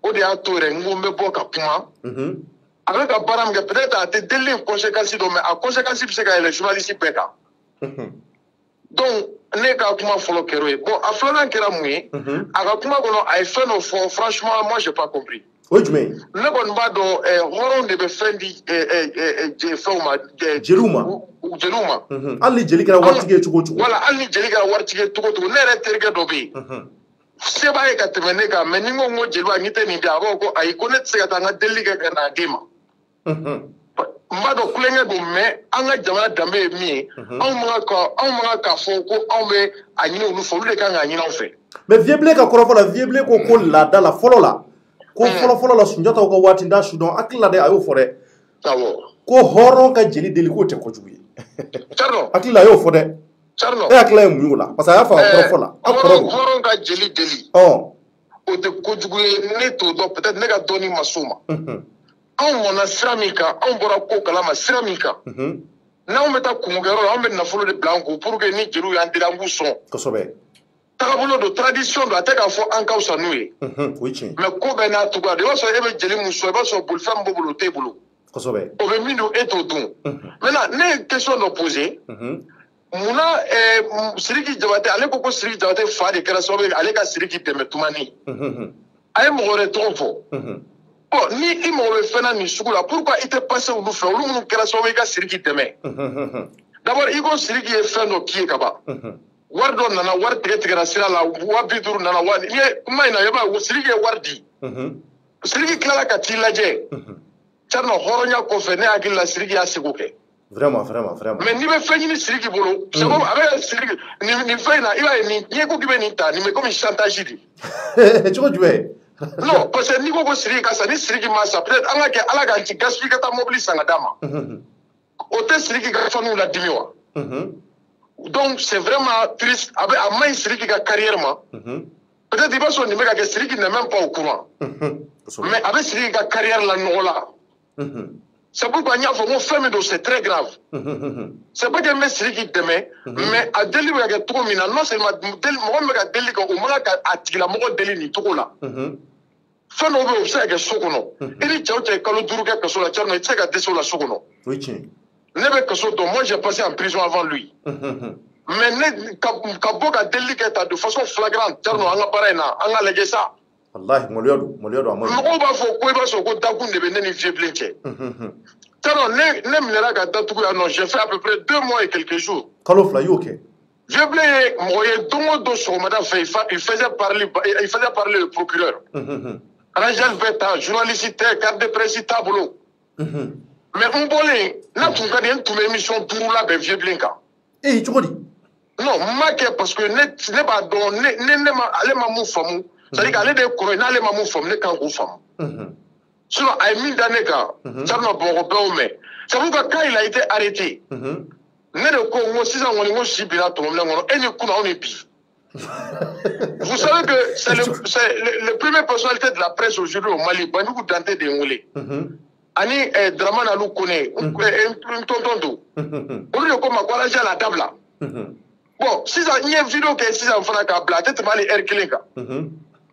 Speaker 6: O de y'a to yɛrɛ n ko n bɛ bɔ ka kuma. A bɛ ka baara min kɛ peut-être a tɛ delili conséquence dɔn mais a conséquence bɛ se ka yɛlɛ journaliste bɛɛ kan. Donc ne ka kuma fɔlɔ kɛra o ye. Bon a filanan kɛra mun ye. A ka kuma kɔnɔ a ye fɛn dɔ fɔ franchement moi j'ai pas compris. O jumɛn? Ne kɔni b'a dɔn hɔrɔn de bɛ fɛn di fɛnw ma. Jeliw ma. Jeliw ma. Hali ni jeli kɛra waritigi ye cogo o cogo. Voilà hali ni jeli kɛra waritigi ye cogo o cogo ne yɛrɛ terikɛ dɔ bɛ yen. Se b'a ye ka tɛmɛ ne kan mais ni n ko n ko jeliw n'i tɛ nin di a b'a fɔ ko ayi ko ne tɛ se ka taa n ka delili kɛ ka n'a d'e ma. N b'a dɔn kulonkɛ don mais an ka jamana danbe ye min ye anw man kan k'a fɔ ko anw bɛ a ɲini olu fɛ olu de kan k'a ɲini anw fɛ. Mais Vieux-Blé ka kɔrɔfɔ la Vieux-Blé ko laada la fɔlɔ la. Ko fɔlɔ la Sunjataw ka waati da su dɔn hakili la dɛ a y'o fɔ dɛ. Awɔ. Ko hɔrɔn ka jeli deli k'o tɛ kojugu ye. Carlo. Hakili la a y'o fɔ dɛ. Carlo. E hakili ye mun y'o la parce que a y'a fɔ a kɔrɔfɔ la. Hɔrɔn ka jeli deli. O tɛ kojugu ye ne t'o dɔn peut-être ne ka dɔnni ma s'o ma. Anw mɔna sira min kan anw bɔra ko kalama sira min kan. N'anw bɛ taa kungokɛyɔrɔ la anw bɛ nafolo de bila an kun pour que ni jeliw y'an deli an b'u sɔn. Kosɛbɛ. Tagabolo don tradition don a tɛ k'a fɔ an ka fisa n'u ye. O ye tiɲɛ. Mais ko bɛɛ n'a cogoya don i b'a sɔrɔ e bɛ jeli mun sɔn i b'a sɔrɔ bolifɛn min b'o bolo o t'e bolo. Kosɛbɛ. O bɛ min don e t'o dun. Maintenant ne ye question dɔ poser. Munna Sidiki Jabate ale ko Sidiki Jabate fa de kɛra sababu ye ale ka Sidiki dɛmɛ tumani. A ye mɔgɔ wɛrɛ tɔgɔ fɔ. Bon ni i mago bɛ fɛn na nin sugu la pourquoi i tɛ passer olu fɛ olu minnu kɛra sababu ye i ka Sidiki dɛmɛ. D'abord i ko Sidiki ye fɛn dɔ k'i ye ka ban. Wari dɔ nana wari tigɛra sira la 50 nana wari ni kuma in na i b'a ye Sidiki ye wari di. Sidiki tilala ka t'i lajɛ. Carlo hɔrɔnya kɔfɛ ne hakili la Sidiki y'a seko kɛ. Vraiment. Mais n'i bɛ fɛn ɲini Sidiki bolo sababu a bɛ Sidiki nin fɛn in na i b'a ye nin n'i ko k'i bɛ nin ta nin bɛ comme chantage de. Cogo jumɛn? Non parce que n'i ko Sidiki ka sa ni Sidiki ma sa peut-être an ka kɛ Ala k'an ci gaspille ka taa mobili san ka d'a ma. O tɛ Sidiki ka fɛnw ladimi wa? Donc c'est vraiment triste a maɲi Sidiki ka carrière ma. Peut-être i b'a sɔrɔ nin bɛ ka kɛ Sidiki n'est même pas au courant. Mais a bɛ Sidiki ka carrière la nɔgɔ la. C'est pourquoi n y'a fɔ n ko fɛn min don c'est très grave. C'est pas que n bɛ Sidiki dɛmɛ mais a deli bɛ ka kɛ cogo min na non seulement mɔgɔ min bɛ ka deli kɛ o man kan ka a tigilamɔgɔ deli nin cogo la. Fɛn dɔw bɛ yen o bɛ se ka kɛ so kɔnɔ i ni cɛw cɛ ye kalo 5 kɛ kaso la Thierno i tɛ se ka dɛsɛ o la so kɔnɔ. O ye tiɲɛ. Ne bɛ kaso dɔn moi j'ai passé en prison avant lui. Mais ne ka bɔ ka delili kɛ ta de façon flagrante Thierno an ka baara in na an ka lajɛ sa. Walahi maloya don a ma. Mɔgɔw b'a fɔ ko i b'a sɔrɔ ko dakun de bɛ ne ni Vieux-Blé cɛ. Thierno ne minɛra ka datugu yan nɔ j'ai fait à peu près 2 mois et quelques jours. Kalo fila i y'o kɛ. Vieux-Blé ye mɔgɔ ye don o don sɔgɔmada fɛ il faisait parler le procureur. Rangel bɛ ta journaliste tɛ carte de presse t'a bolo. Mais n bɔlen n'a tun ka di n tun bɛ émission 5 labɛn Vieux-Blé kan. Cogo di? Non n m'a kɛ parce que ne b'a dɔn ale ma mun faamu. C'est-à-dire qu'ale de ye kɔrɔ ye n'ale ma mun faamu ne kan k'o faamu. Sinon a ye min da ne kan Thierno Bamakɔ bɛɛ y'o mɛn. C'est pour que quand il a été arrêté. Ne de ko n ko sisan kɔni n ko si binna tɔmɔminɛ kɔnɔ e ni kunna aw ni bi. Vous savez que c'est le premier personnalité de la presse aujourd'hui au Mali Banjugu Dante de n wele. Ani Dramane Alou Kone n tonton don. Olu de ko n ma ko Alaji la dabila. Bon sisan n ye vidéo kɛ sisan fana k'a bila a tɛ tɛmɛ hali heure 1 kan.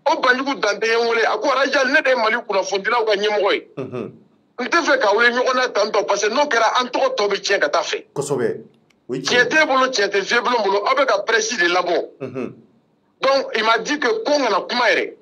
Speaker 6: O Banjugu Dante ye n wele a ko Alaji ne de ye Mali kunnafonidilaw ka ɲɛmɔgɔ ye. N tɛ fɛ ka wele ɲɔgɔn na tantɔ parce que n'o kɛra an tɔgɔ tɔ bɛ tiɲɛ ka taa fɛ. Kosɛbɛ. Tiete bolo, tiete vieux bolo, avec un précis de labo. Donc, il m'a dit que quand on a kumaire,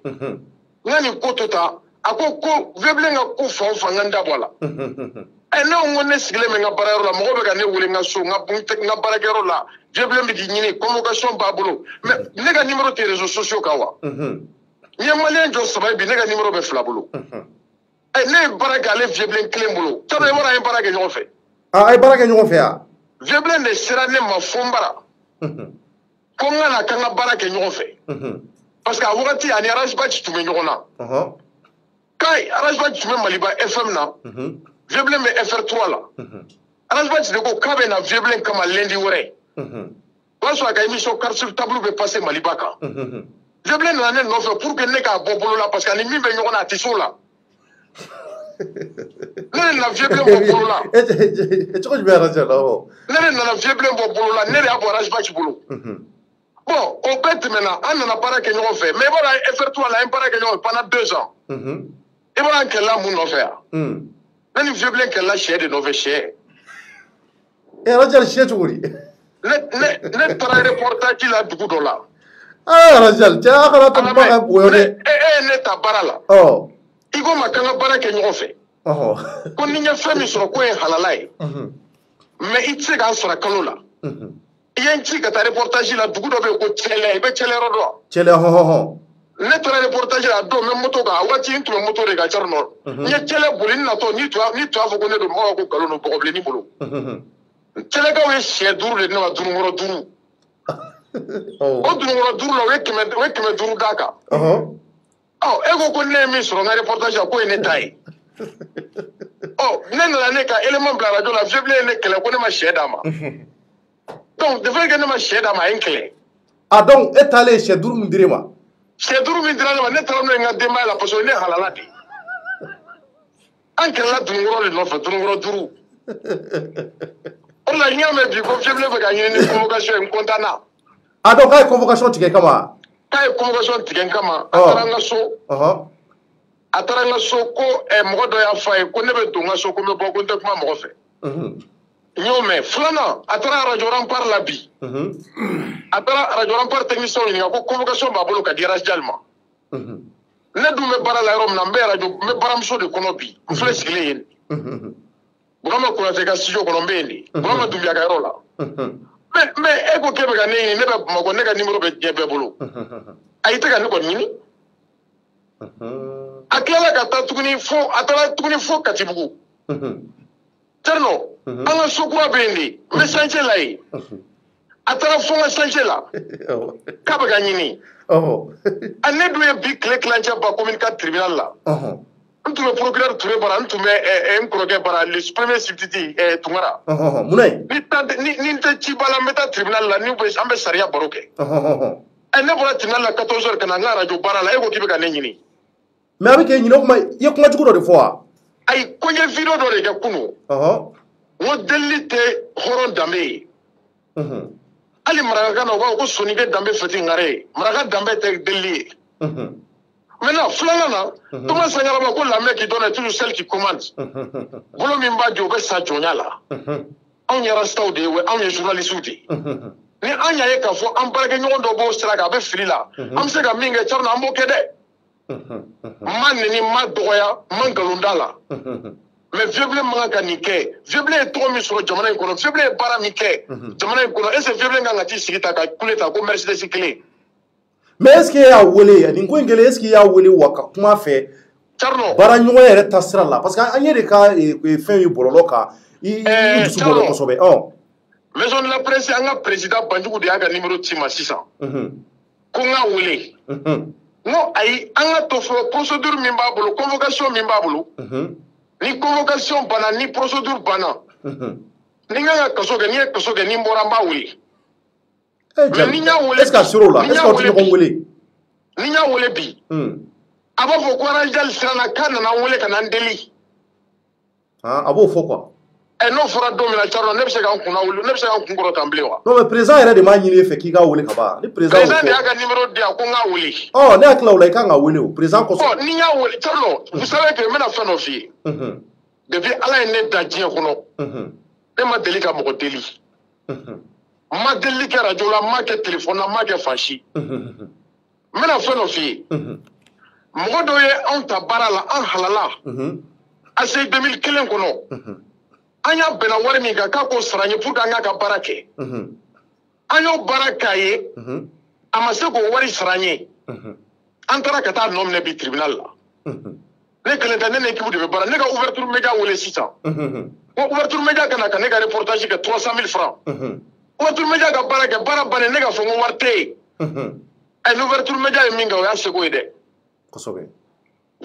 Speaker 6: ngani kotota, ako ko vieux blanc a ko fa nganda bola. Et non, on est siglé mais nga barayro la, mo be gane wule nga so nga buntek nga baragero la. Vieux blanc mi di nyini convocation babolo. Mais nega numéro de réseaux sociaux kawa. Ni malien jo sabay bi nega numéro be flabolo. Et ne baragale vieux blanc clé bolo. Tano yora un barage ñoo fait.
Speaker 2: Ah ay barage ñoo fait ah.
Speaker 6: Vieux blanc de sirane ma fombara. Comme on a kanga barage ñoo fait. Parce qu'à wakati ani arrange ba ci tumé ñoo na. Kai arrange ba ci tumé Maliba FM na. Vieux blanc me FR3 là. Arrange ba ci de ko kabe na vieux blanc kama lundi wore. Parce que émission carte sur tableau be passer Maliba ka. Vieux blanc na ne no fait pour que ne ka bobolo là parce qu'ani mi be ñoo na tiso là. Ne na vieux blanc bobolo là.
Speaker 2: Et tu veux arranger là.
Speaker 6: Ne na vieux blanc bobolo là, ne ya bo arrange ba ci bolo. Bon, au fait maintenant, on n'a pas que nous fait. Mais voilà, FR3 là, on n'a pas que nous pendant 2 ans. Et voilà que là, nous faire. Même vieux blanc que là, chez de nos chez.
Speaker 2: Et alors, j'ai le chien tout oui.
Speaker 6: Ne travail reportage qui l'a du coup là.
Speaker 2: Ah, Rajal, tiens, on a pas un bouillonné.
Speaker 6: Ne ta barala.
Speaker 2: Oh.
Speaker 6: Il faut ma kanga bara que nous fait.
Speaker 2: Oh.
Speaker 6: Quand nous avons fait sur quoi halalai. Mais il sait qu'à sur la calola. Il y a un petit reportage là, beaucoup de télé, télé rodo.
Speaker 2: Télé, ho.
Speaker 6: Net reportage là, do même moto ga, wati into moto de ga charno. Ni télé boulin na to ni toi faut connaître de moi ko kalono problème ni bolo. Télé ga we chez duru le na duru ngoro duru. O duru ngoro duru la we keme duru daka. Oh, ego ko ne mi so nga reportage ko ene tai. Oh, nena la ne ka élément bla radio la faible ne kele ko ne ma chez dama. Donc, de fait que nous avons chez dans ma clé.
Speaker 2: Ah donc, est allé chez Dourou Direma.
Speaker 6: Chez Dourou Direma, nous avons des mal à passer au nez à la lati. Anke là, Dourou le neuf, Dourou. On a rien mais du coup, je voulais gagner une convocation, un condamnat.
Speaker 2: Ah donc, quelle convocation tu gagnes comment?
Speaker 6: Quelle convocation tu gagnes comment? Atarangaso. Atarangaso, ko e modo ya fa ko ne be dunga so ko me bogo de kuma mo fe. Nyome flana atara radio rampar la bi atara radio rampar technicien ni ko convocation ba bolo ka dirage jalma ne du me bara la rom na be radio me baram so de kono bi fle sigle yen burama ko na te ka studio kono bendi burama du biaka rola mais e ko kebe ga ne be ma ko ne ga numéro be jebe bolo ay te ga ne ko nyini akela ka ta tuguni fo atara tuguni fo katibugu Terno, anga sokura bendi, me sanje la yi. Atara fonga sanje la. Kaba ganyini. Ane duye bi kle klanja ba communicat tribunal la. Ntume procureur Touré bara, ntume nkoroge bara, le premier substitut Tungara.
Speaker 2: Munay.
Speaker 6: Ni te chibala meta tribunal la, ni ambe saria baroke. Ane bora tribunal la 14h kana nga radio bara la, ego kibe ka nenyini.
Speaker 2: Mais avec une kuma, y a kuma chuko de fois.
Speaker 6: Ay konye video do rega kunu wo delite horon dambe ali maraga no ko sonige dambe fati ngare maraga dambe te deli maintenant flana na tuma sanyara ba ko la mec qui donne toujours celle qui commande bolo min ba jo be sa jonyala on yara staw de we on journaliste uti ni anya ye ka fo am barage nyon do bo straka be frila am se ga minga charna ambo kede man ni ma doya man galundala mais vieux man ka nike vieux est trop mis sur jamana ko vieux bara nike jamana ko est ce vieux nga ti sigita ka kuleta ko Mercedes clé
Speaker 2: mais est-ce qu'il y a wele ni ko ngele est-ce qu'il y a wele waka kuma fait
Speaker 6: charno
Speaker 2: bara nyo yere tasira la parce que anye de ka fin yu bololoka i su bolo ko sobe
Speaker 6: maison de la presse anga président Banjugu de aga numéro tima 600 ko nga wele non ay anga to fo procédure min ba bolo convocation min ba bolo ni convocation bana ni procédure bana ni nga kasoge ni mboramba wuli mais ni nya wuli
Speaker 2: est-ce que sur là est-ce que tu ko wuli
Speaker 6: ni nya wuli bi aba fo ko rajal sirana kana na wuli kana ndeli
Speaker 2: abo fo quoi
Speaker 6: et non fora domina charno ne bse kan kuna wuli ne bse kan kungoro tamblewa
Speaker 2: non mais président era de ma nyini fe ki ga wuli ka ba ni président
Speaker 6: de aga numéro dia ko nga wuli
Speaker 2: ne akla wala ka nga wuli o président ko so
Speaker 6: ni nya wuli charno vous savez que mena fait no fi depuis ala ne da dien kono ne ma deli ka mo deli ma deli kɛ radio la ma kɛ téléphone na ma kɛ fansi n bɛna fɛn dɔ f'i ye mɔgɔ dɔ ye anw ta baara la an halala ACI 2001 kɔnɔ an y'a bɛnna wari min kan k'a k'o sara an ye pour que an k'a ka baara kɛ an y'o baara k'a ye a ma se k'o wari sara an ye an taara ka taa nɔ minɛ bi tribunal la ne kelen tɛ ne ni équipe de bɛ baara ne ka ouverture média wele sisan ko ouverture média ka na ka ne ka reportage kɛ 300 000 francs ouverture média ka baara kɛ baara bannen ne ka fɔ ko wari tɛ yen l'ouverture média ye min kɛ o y'a seko ye dɛ
Speaker 2: kosɛbɛ.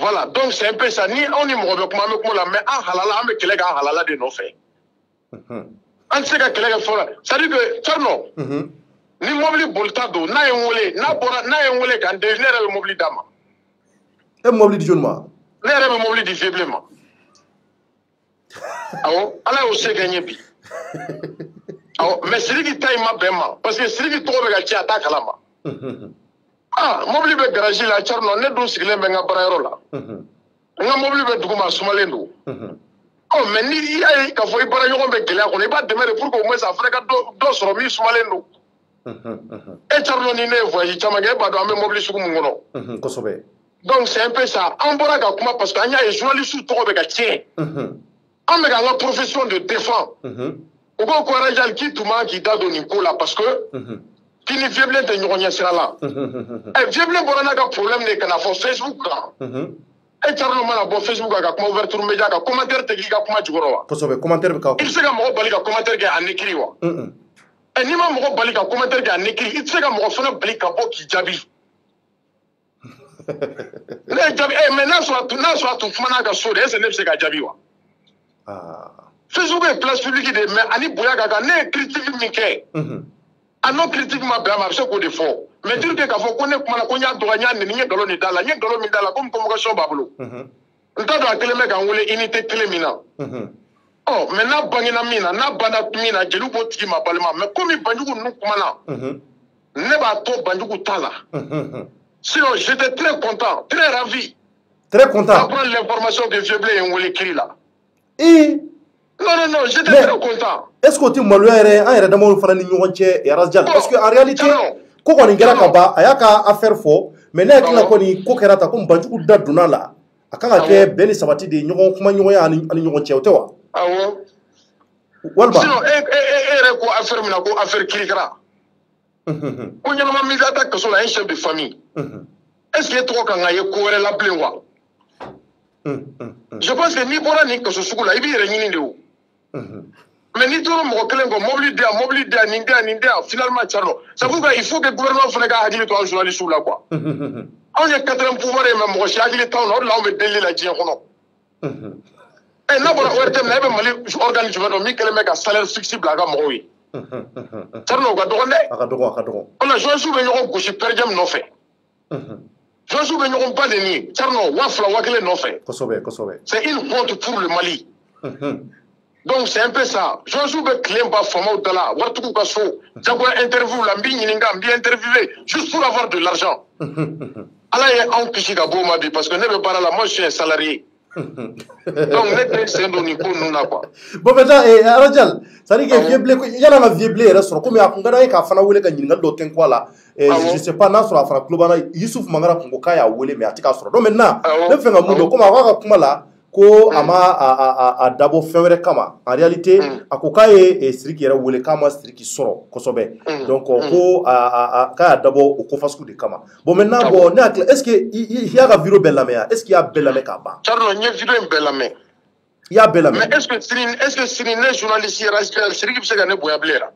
Speaker 6: Voilà, donc c'est un peu ça. Ni on est mort avec moi, mais en halala, on est quelqu'un en halala de nos faits. On sait que quelqu'un fait. C'est-à-dire que, Tcherno, ni mobili boltado, na yengole, na yengole quand de ne mobili dama.
Speaker 2: E mobili di jonma.
Speaker 6: Ne mobili di faiblement. Awo, ala o se gagner bi. Awo, mais c'est lui qui taille ma bema, parce que c'est lui qui trouve que tu attaques à la main. Ah, mobili be garage la Tcherno, ne dun sigilen bɛ n ka baarayɔrɔ la. N ka mobili bɛ dugu ma sumalen don. Oh, mais ni i y'a ye k'a fɔ i baaraɲɔgɔn bɛ gɛlɛya kɔnɔ i b'a dɛmɛ de pour que au moins a fana ka dɔ sɔrɔ min sumalen don. E Tcherno ni ne ye voyage caman kɛ e b'a dɔn an bɛ mobili sugu mun kɔnɔ.
Speaker 2: Kosɛbɛ.
Speaker 6: Donc c'est un peu ça. An bɔra ka kuma parce que an y'a ye journaliste tɔgɔ bɛ ka tiɲɛ. An bɛ k'an ka profession de défend. U ko ko Rajal k'i tun man k'i da don nin ko la parce que k'i ni Vieux-Blé tɛ ɲɔgɔn ɲɛ sira la. Vieux-Blé bɔra n'a ka problème de ka na fɔ Facebook kan. E Tcherno mana bɔ Facebook kan ka kuma ouverture média kan commentaire tɛ k'i ka kuma jukɔrɔ wa.
Speaker 2: Kosɛbɛ commentaire bɛ k'aw.
Speaker 6: I bɛ se ka mɔgɔ bali ka commentaire kɛ en écrit wa. N'i ma mɔgɔ bali ka commentaire kɛ en écrit i tɛ se ka mɔgɔ fana bali ka bɔ k'i jaabi. Ne ye jaabi mais n'a sɔrɔ a tun kumana a ka so de est-ce que ne bɛ se ka jaabi wa. Facebook ye place publique de mais ani bonya ka kan ne ye critique min kɛ. A n'o critique ma bɛn a ma a bɛ se k'o de fɔ. Mais dire que k'a fɔ ko ne kumana ko n y'a dɔgɔya n y'a nɛni n ye nkalon de da la n ye nkalon min da la comme convocation b'a bolo. N t'a dɔn a kelen bɛ k'an wele unité kelen min na. Oh, mais n'a bangena min na n'a banna min na jeliw b'o tigi ma balima mais komi Banjugu ninnu kumana ne b'a to Banjugu ta la. Sinon j'étais très content, très ravi.
Speaker 2: Très content.
Speaker 6: D'apprendre l'information que Vieux-Blé ye n wele kiri la. Non, j'étais très content.
Speaker 2: Est-ce que tu m'as lu un yɛrɛ damaw fana ni ɲɔgɔn cɛ Razal parce que en réalité ko kɔni kɛra ka ban a y'a ka affaire fɔ mais ne hakili la kɔni ko kɛra ta ko Banjugu da donna la a kan ka kɛ bɛn ni sabati de ɲɔgɔn kuma ɲɔgɔnya ani ɲɔgɔn cɛ o tɛ wa.
Speaker 6: Awɔ.
Speaker 2: Walima.
Speaker 6: Sinon e yɛrɛ ko affaire min na ko affaire kirikara. Ko ɲɛnama min ka taa kaso la un chef de famille. Est-ce que e tɔgɔ kan ka ye ko wɛrɛ la bilen wa. Je pense que n'i bɔra nin kaso sugu la i b'i yɛrɛ ɲini de o. Mais ni tora mɔgɔ kelen kɔ mobili di yan nin di yan finalement Tcherno ça veut dire il faut que gouvernement fana ka hakili to an journaliste la quoi. Anw ye 4e pouvoir ye mais mɔgɔ si hakili t'anw na o de la anw bɛ deli la diɲɛ kɔnɔ. N'a bɔra ORTM na e bɛ Mali organe jumɛn dɔn min kɛlen bɛ ka salaire fixe bila a ka mɔgɔw ye. Tcherno o ka dɔgɔn dɛ. A ka dɔgɔn. O la journaliste bɛ ɲɔgɔn gosi per diem nɔfɛ. Journaliste bɛ ɲɔgɔn ba de nin Tcherno 1000 1000 nɔfɛ. Kosɛbɛ. C'est une honte pour le Mali. Donc c'est un peu ça. Josu be claim ba famaw dala wartugu ka so jago interview la mbi ñininga mbi interviewé juste pour avoir de l'argent. Ala ye an kisi ka bo ma bi parce que ne be bara la moi je suis un salarié. Donc ne te sendo ni ko nuna quoi.
Speaker 2: Bon maintenant Rajal, ça dit que Vieux-Blé yala na Vieux-Blé yɛrɛ sɔrɔ comme a kun ka k'a fana wele ka ɲininkali dɔ kɛ quoi la. Je sais pas n'a sɔrɔ a fana tulo b'an na Yusuf Mangara kun ko k'a y'a wele mais a tɛ k'a sɔrɔ. Donc maintenant ne fɛ ka mun dɔn comme a b'a ka kuma la ko a ma a dabɔ fɛn wɛrɛ kama en réalité a ko k'a ye Sidiki yɛrɛ wele k'a ma Sidiki sɔrɔ kosɛbɛ donc ko k'a y'a dabɔ o ko fasugu de kama bon maintenant bon ne hakili est ce que i y'a ka vidéo bɛɛ lamɛn est ce que i y'a bɛɛ lamɛn k'a ban.
Speaker 6: Tcherno n ye vidéo in bɛɛ lamɛn.
Speaker 2: I y'a bɛɛ lamɛn. mais
Speaker 6: est ce que Sini ne journaliste ye Sidiki bɛ se ka ne bonya bilen la.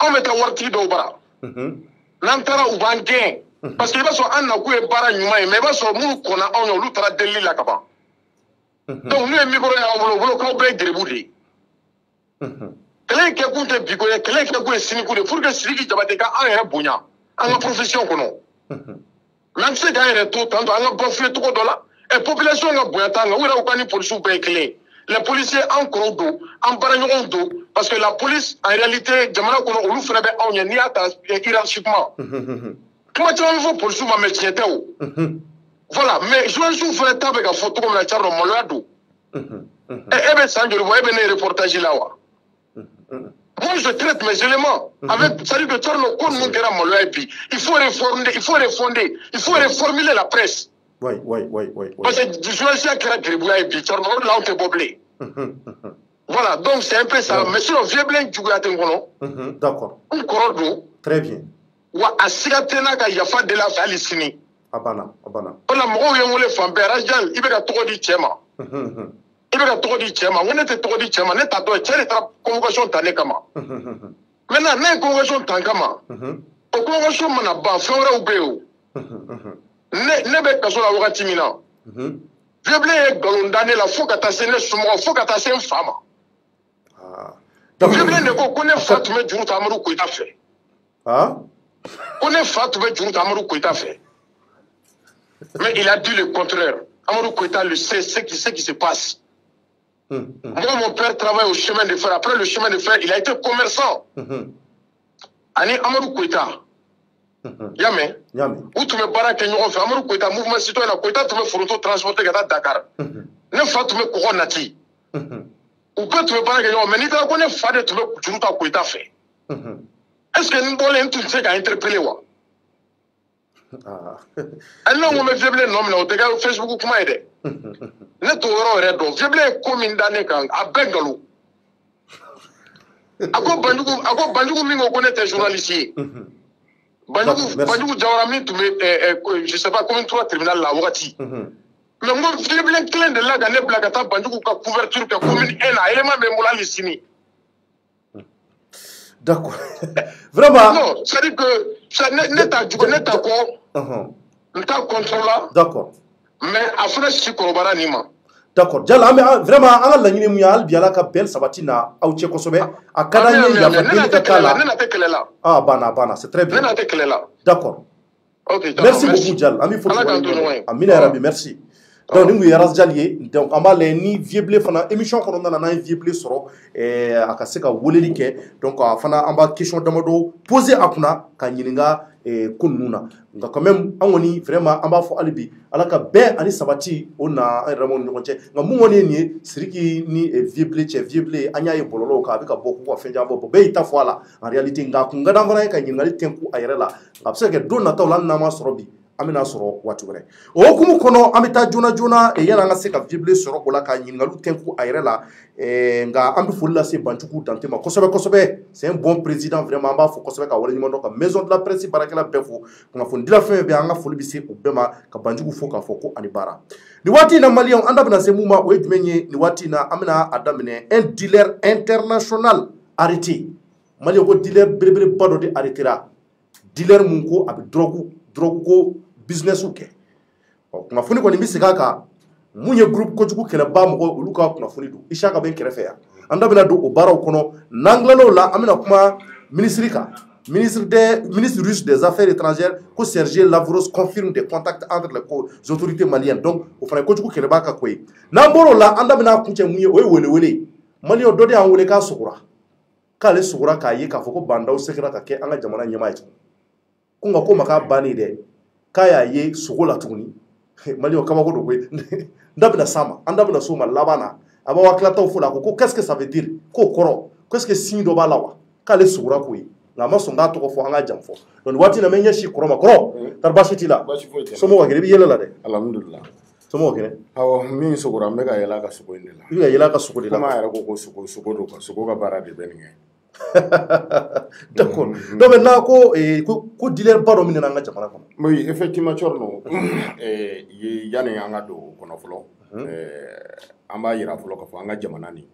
Speaker 6: Anw bɛ taa waritigi dɔw bara n'an taara u b'an gɛn. Parce que il va sɔrɔ an nakun ye baara ɲuman ye mais i b'a sɔrɔ minnu kɔnna anw ye olu taara delili la ka ban. Donc n'u ye micro y'aw bolo u bolo k'aw bɛɛ ye gerebu de ye. Kɛlɛ in kɛkun tɛ biko ye kɛlɛ in kɛkun ye siniko de pour que Sidiki Jabate ka an yɛrɛ bonya an ka profession kɔnɔ. Mais an tɛ se k'an yɛrɛ to tantɔ an ka bafoué cogo dɔ la et population ka bonya t'an kan u yɛrɛ u ka ni policiers bɛɛ ye kelen ye. Les policiers an kɔrɔw don an baaraɲɔgɔnw don parce que la police en réalité jamana kɔnɔ olu fana bɛ anw ɲɛ n'i y'a ta hiérarchiquement. Kuma caman bɛ fɔ polisiw ma mais tiɲɛ tɛ o. Voilà mais journaliste fana ta bɛ ka fɔ cogo min na Tcherno maloya don. E bɛ san joli bɔ e bɛ ne reportage la wa. Moi, je traite mes éléments avec, ça dit que il faut réformer, il faut refonder, il faut reformuler la presse.
Speaker 2: Oui.
Speaker 6: Parce que du journaliste qui a grébouillé et puis, là, on te boblé. Voilà, donc c'est un peu ça. Mais sinon, vieux blanc, tu vois,
Speaker 2: d'accord.
Speaker 6: Un corridor.
Speaker 2: Très bien.
Speaker 6: Ou à Sigatena, il y a pas de la Falicini.
Speaker 2: Abana.
Speaker 6: On a mort, on les femmes, Berajal, il va être trop dit Tchema. Il va être trop dit Tchema. On était trop dit Tchema. N'est pas toi, Tchema, convocation Tanekama. Maintenant, n'est convocation Tankama. Au convocation Manaba, Flora ou Béo. Nebe Kasola Wagatimina. Vieux blanc, Golondane, la faut qu'à ta scène, faut qu'à ta scène femme. Vieux blanc, ne connaît pas tout le monde, Tamarou Kouita fait. On est fat, Amadou Koïta fait. Mais il a dit le contraire. Amadou Koïta le sait, ce qui se passe. Moi, mon père travaille au chemin de fer. Après le chemin de fer, il a été commerçant. Ani Amadou Koïta. Yame. Où tu me barres que nous fait Amadou Koïta, mouvement citoyen, Koïta, tu me fais transporter à Dakar. Ne fat, tu me couronnes nati. Ou peut tu me barres que nous, mais ni tu connais fat, tu me Koïta fait. Est-ce que nous voulons tout ce qui a interpellé wa? Alors on me fait blé non mais on regarde Facebook comment aider. Ne t'aurons rien donc. J'ai blé comme une dame quand à Bengalou. Ako Bandou mingo connaît tes journalistes. Bandou Jawarami tu me je sais pas combien trois tribunal la wati. Mais moi j'ai blé client de là gagner blagata Bandou ka couverture que commune un élément de moula listini.
Speaker 2: D'accord. Vraiment.
Speaker 6: Non, ça dit que ça n'est pas du coup, n'est pas quoi. N'est pas contrôle.
Speaker 2: D'accord.
Speaker 6: Mais après, si corrobara nima.
Speaker 2: D'accord. Jala, vraiment, on a la ligne mouillale, bien là, belle sabatina, à Ouché Kosobe, à Kadani, il y a pas ah, bana, c'est très bien. D'accord. Merci beaucoup, Jal. Ami Amina Arabi, merci. Donc nous yaras jalier donc on va les ni viable fana émission ko na na viable soro akase ka woleli ke donc fana amba question damado poser akuna ka nyininga kununa nga quand même angoni vraiment amba fo alibi alaka be ani sabati ona ramon ngonche nga mu ngoni ni siriki ni viable che viable anya ye bololo ka bika boku ko fenja bo be ita fo ala en réalité nga ku nga dangana ka nyingali tenku ayrela abse ke donna tawlan na ma soro bi amina soro watu wɛrɛ o hukumu kɔnɔ an bɛ taa joona yana an ka se ka vible sɔrɔ o la ka ɲininkaliw tɛnku a yɛrɛ la nka an bɛ foli lase Banjugu Dante ma kosɛbɛ c'est un bon président vraiment an b'a fɔ kosɛbɛ ka waleɲuman dɔn ka maison de la presse baarakɛla bɛɛ fo kunnafonidila fɛn bɛɛ an ka foli bɛ se o bɛɛ ma ka Banjugu fo k'a fɔ ko ani baara nin waati in na maliyɛnw an da bɛna se mun ma o ye jumɛn ye nin waati in na an bɛna a daminɛ un dealer international arrêté maliyɛnw ko dealer belebeleba dɔ de arrêtera dealer mun ko a bɛ drogue ko business uke kunnafoni kɔni bɛ segin a kan mun ye groupe kojugu kɛlɛba mɔgɔ olu ka kunnafoni don Isaka bɛ n kɛrɛfɛ yan an da bɛna don o baaraw kɔnɔ n'an tilal'o la an bɛna kuma ministre kan ministre russe des affaires étrangères ko Sergei Lavrov confirme des contacts entre les autorités maliennes donc o fana ye kojugu kɛlɛba ka ko ye n'an bɔr'o la an da bɛna kuncɛ mun ye o ye welewele maliyɛnw dɔ de y'an wele k'a sogora k'ale sogora k'a ye k'a fɔ ko bandaw segera ka kɛ an ka jamana ɲɛmaa ye tugun ko nka ko ma k'a bannen dɛ k'a y'a ye sogo la tuguni maliyɛnw kabako don koyi n da bɛna s'a ma an da bɛna s'o ma laban na a b'aw hakilataw fo la ko qu'est-ce que ça veut dire k'o kɔrɔ qu'est-ce que signe dɔ b'a la wa k'ale sogora ko ye nka a ma sɔn k'a tɔgɔ fɔ an ka jan fɔ donc nin waati in na n bɛ n ɲɛsin kɔrɔ ma kɔrɔ tari baasi t'i la somɔgɔw ka kɛnɛ i bɛ yɛlɛ la dɛ
Speaker 5: alhamdulillah
Speaker 2: somɔgɔw kɛnɛ
Speaker 5: awɔ min sogora n bɛ ka yɛlɛ a ka sogo in de la
Speaker 2: i bɛ ka yɛlɛ a ka sogo de la
Speaker 5: komi a yɛrɛ ko sogo don quoi sogo ka baara de bɛ nin kɛ
Speaker 2: d'accord donc maintenant ko dealer ba dɔ min nana an ka jamana kɔnɔ
Speaker 5: oui effectivement Thierno yanni an ka don o kɔnɔ fɔlɔ an b'a yira fɔlɔ k'a fɔ an ka jamana nin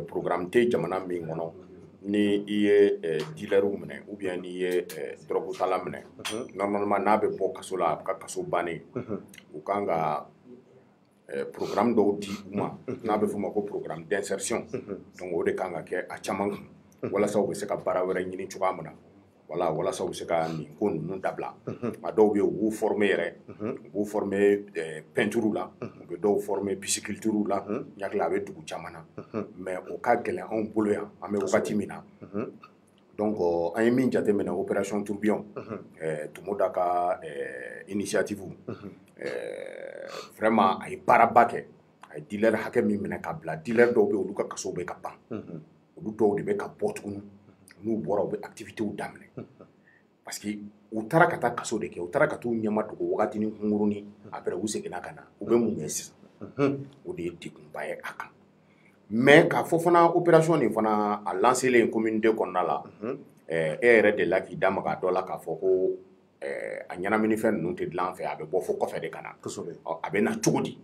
Speaker 5: programme tɛ jamana min kɔnɔ ni i ye dealeriw minɛ ou bien n'i ye drogue tala minɛ normalement n'a bɛ bɔ kaso la a bɛ ka kaso bannen u kan ka programme dɔw di u ma n'a bɛ f'o ma ko programme d'insertion donc o de kan ka kɛ a caman kun walasa u bɛ se ka baara wɛrɛ ɲini cogoya min na voilà walasa u bɛ se ka nin ko ninnu dabila a dɔw bɛ yen u b'u former yɛrɛ u b'u former peinture la u bɛ dɔw former pisciculture la n hakili a bɛ dugu caman na mais o ka gɛlɛn anw bolo yan an bɛ wagati min na donc an ye min jateminɛ opération tourbillon Tumoda ka initiative vraiment a ye baaraba kɛ a ye dealer hakɛ min minɛ ka bila dealer dɔw bɛ olu ka kaso bɛ ka ban olu dɔw de bɛ ka bɔ tuguni n'u bɔra u bɛ activité daminɛ parce que u taara ka taa kaso de kɛ u taara ka t'u ɲɛma dogo wagati ni kunkurunin après u seginna ka na u bɛ mun kɛ sisan o de ye degunba ye a kan mais k'a fɔ fana opération nin fana a lancelen commune 2 kɔnɔna la e yɛrɛ de la k'i da maga dɔ la k'a fɔ ko a ɲɛnaminifɛn ninnu tɛ dilan fɛ a bɛ bɔ fo kɔfɛ de ka na a bɛ na cogo di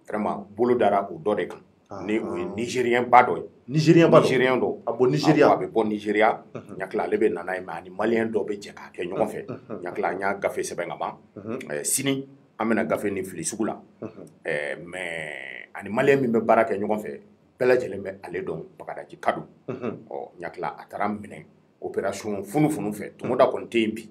Speaker 5: vraiment bolo dara o dɔ de kan ni o ye nigérien ba dɔ ye nigérien dɔ a bɔ Nigeria a bɛ bɔ Nigeria ɲakila ale bɛ nana ye mais ani malien dɔ bɛ jɛ k'a kɛ ɲɔgɔn fɛ ɲakila an y'a gafe sɛbɛn ka ban sini an bɛna gafe ni fili sugu la mais ani malien min bɛ baara kɛ ɲɔgɔn fɛ bɛɛ lajɛlen bɛ ale dɔn Bagadaji Kadu ɲakila a taara minɛ opération funufunu fɛ Tomoda kɔni tɛ yen bi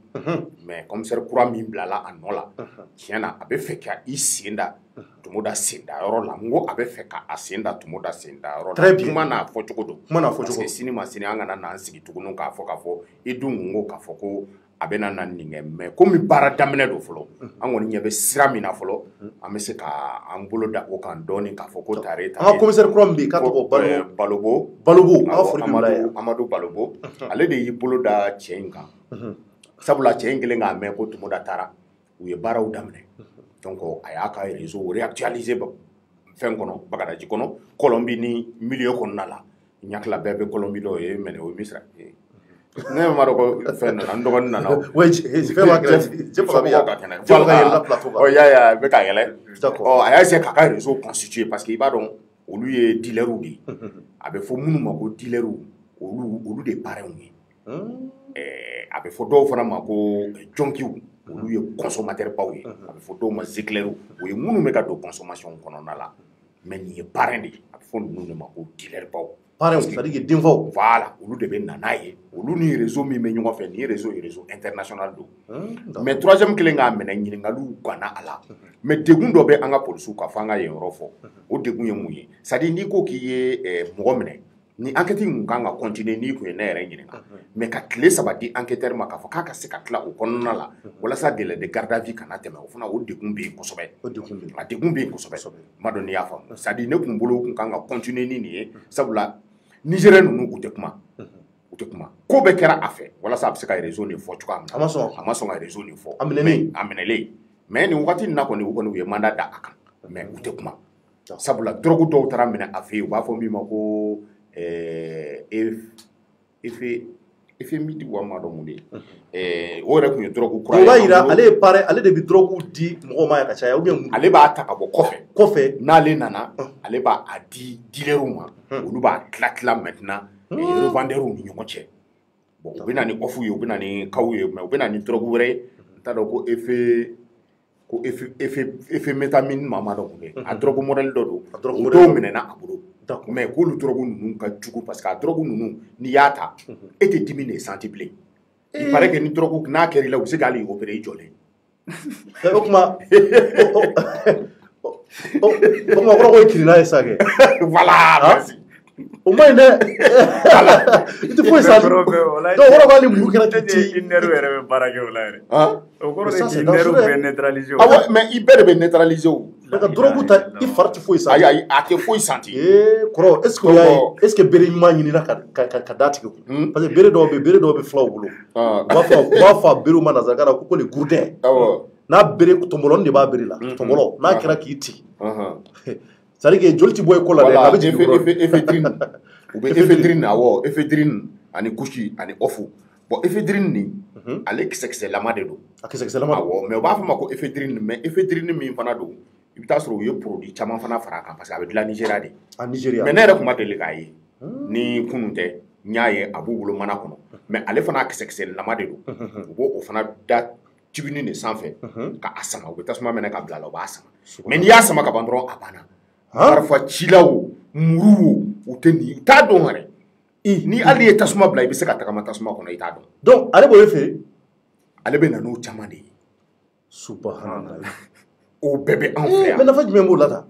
Speaker 5: mais commissaire kura min bilala a nɔ la tiɲɛ na a bɛ fɛ ka i sen da Tomoda senda yɔrɔ la n ko a bɛ fɛ ka a sen da Tomoda senda yɔrɔ la kuma n'a fɔ cogo don parce que sini ma sini an kana n'an sigi tuguni k'a fɔ i dun ko k'a fɔ ko a bɛ na nin kɛ mais komi baara daminɛ don fɔlɔ an kɔni ɲɛ bɛ sira min na fɔlɔ an bɛ se ka an bolo da o kan dɔɔni k'a fɔ ko tare an ka commissaire kura min bɛ yen k'a tɔgɔ Balobo Amadu Balobo ale de y'i bolo da cɛ in kan sabula cɛ in kelen k'a mɛn ko Tomoda taara u ye baaraw daminɛ donc a y'a ka réseau réactualiser fɛn kɔnɔ Bagadaji kɔnɔ Kɔlɔnbi ni milieu kɔnɔna la ɲakila bɛɛ bɛ Kɔlɔnbi dɔ ye mais o ye Misira ne ma dɔn ko fɛn nana n dɔgɔnin nana fɛn b'a kɛnɛ ya bɛ ka yɛlɛ a y'a essayer k'a ka réseau constituer parce que i b'a dɔn olu ye dealers de ye a bɛ fɔ minnu ma ko dealers olu de parrains ye a bɛ fɔ dɔw fana ma ko jɔnkiw olu ye consommateurs baw ye a bɛ fɔ dɔw ma zéclairs o ye minnu bɛ ka don consommation kɔnɔna la mais nin ye parrain de ye a bɛ fɔ ninnu de ma ko dealers baw parrain c'est-à-dire que denfaw voilà olu de bɛ na n'a ye olu ni réseau min bɛ ɲɔgɔn fɛ ni réseau ye réseau international don mais troisième kelen k'a minɛ ɲininkaliw ganna a la mais degun dɔ bɛ an ka polisiw ka fɔ an ka yen yɔrɔ fɔ o degun ye mun ye c'est à dire n'i ko k'i ye mɔgɔ minɛ ni enquête in kan ka continuer n'i kun ye ne yɛrɛ ɲininka mais ka tile 3 di enquêteur ma k'a fɔ k'a ka se ka tila o kɔnɔna la walasa délai de garde à vue kana tɛmɛ o fana o degun bɛ yen kosɛbɛ a degun bɛ yen kosɛbɛ ma dɔn n'i y'a faamu c'est à dire ne kun bolo kun kan ka continuer ni nin ye sabula Nigérien ninnu u tɛ kuma ko bɛɛ kɛra a fɛ walasa a bɛ se ka réseau nin fɔ cogoya min na a ma sɔn ka réseau nin fɔ a minɛlen mais nin wagati nin na kɔni u ye mandat da a kan mais u tɛ kuma sabula drogue dɔw taara minɛ a fɛ yen u b'a fɔ min ma ko FMI wa ma dɔn mun de ye o yɛrɛ kun ye drogue kura ye o b'a yira ale ye parrain ale de bɛ drogue di mɔgɔw ma ka caya ou bien ale b'a ta ka bɔ kɔfɛ n'ale nana ale b'a di dealers ma olu b'a tila maintenant revendeurs ni ɲɔgɔn cɛ bon u bɛ na ni offre ye u bɛ na ni kaw ye mais u bɛ na ni drogue wɛrɛ ye n t'a dɔn ko efemétamine ma dɔn mun de a drogue modèle dɔ don o dɔw minɛna a bolo mais k'olu drogue ninnu ka jugu parce que a drogue ninnu n'i y'a ta e tɛ dimi de santi bilen il paraît que ni drogue n'a kɛra i la u bɛ se k'ale opérer i jɔlen o kuma kɔrɔ ko ye kirina ye sa kɛ voilà merci o ma ɲi dɛ i tɛ foyi sa donc wɔrɔ b'ale muru kɛra ten i nɛrɛw yɛrɛ bɛ baara kɛ o la yɛrɛ o kɔrɔ de k'i nɛrɛw bɛ neutraliser o mais i bɛɛ de bɛ neutraliser o ka drogue ta i fari tɛ foyi sa ayi a tɛ foyi santi kɔrɔ est ce que bere ɲuman ɲinina ka da tigɛ kun parce que bere dɔw bɛ filaw bolo u b'a fɔ a berew ma nanzarakan na ko le gourdin n'a bere tɔnbɔlɔnin de b'a bere la tɔnbɔlɔ n'a kɛra k'i ci c'est à dire que joli tɛ bɔ i kɔ la dɛ a bɛ jigin ephedrine u bɛ ephedrine awɔ ephedrine ani couche ani ofu bon ephedrine nin ale kisɛkisɛlama de don a kisɛkisɛlama awɔ mais u b'a fɔ ma ko ephedrine mais ephedrine min fana don i bɛ taa sɔrɔ u ye produit caman fana fara a kan parce que a bɛ dilan Nigéria de mais ne yɛrɛ tun ma deli k'a ye ni kunun tɛ n y'a ye a b'u bolo mana kɔnɔ mais ale fana kisɛkisɛlama de don u b'o fana da tibinin de sanfɛ k'a sama u bɛ tasuma minɛ ka bila a la u b'a sama mais n'i y'a sama ka ban dɔrɔn a banna marifa cilaw muru o u tɛ nin u t'a dɔn yɛrɛ ni hali ye tasuma bila i bɛ se ka tagama tasuma kɔnɔ i t'a dɔn donc ale b'o de feere ale bɛ na n'o caman de ye subhanallah o bɛɛ bɛ anw fɛ yan mais nafa jumɛn b'o la ta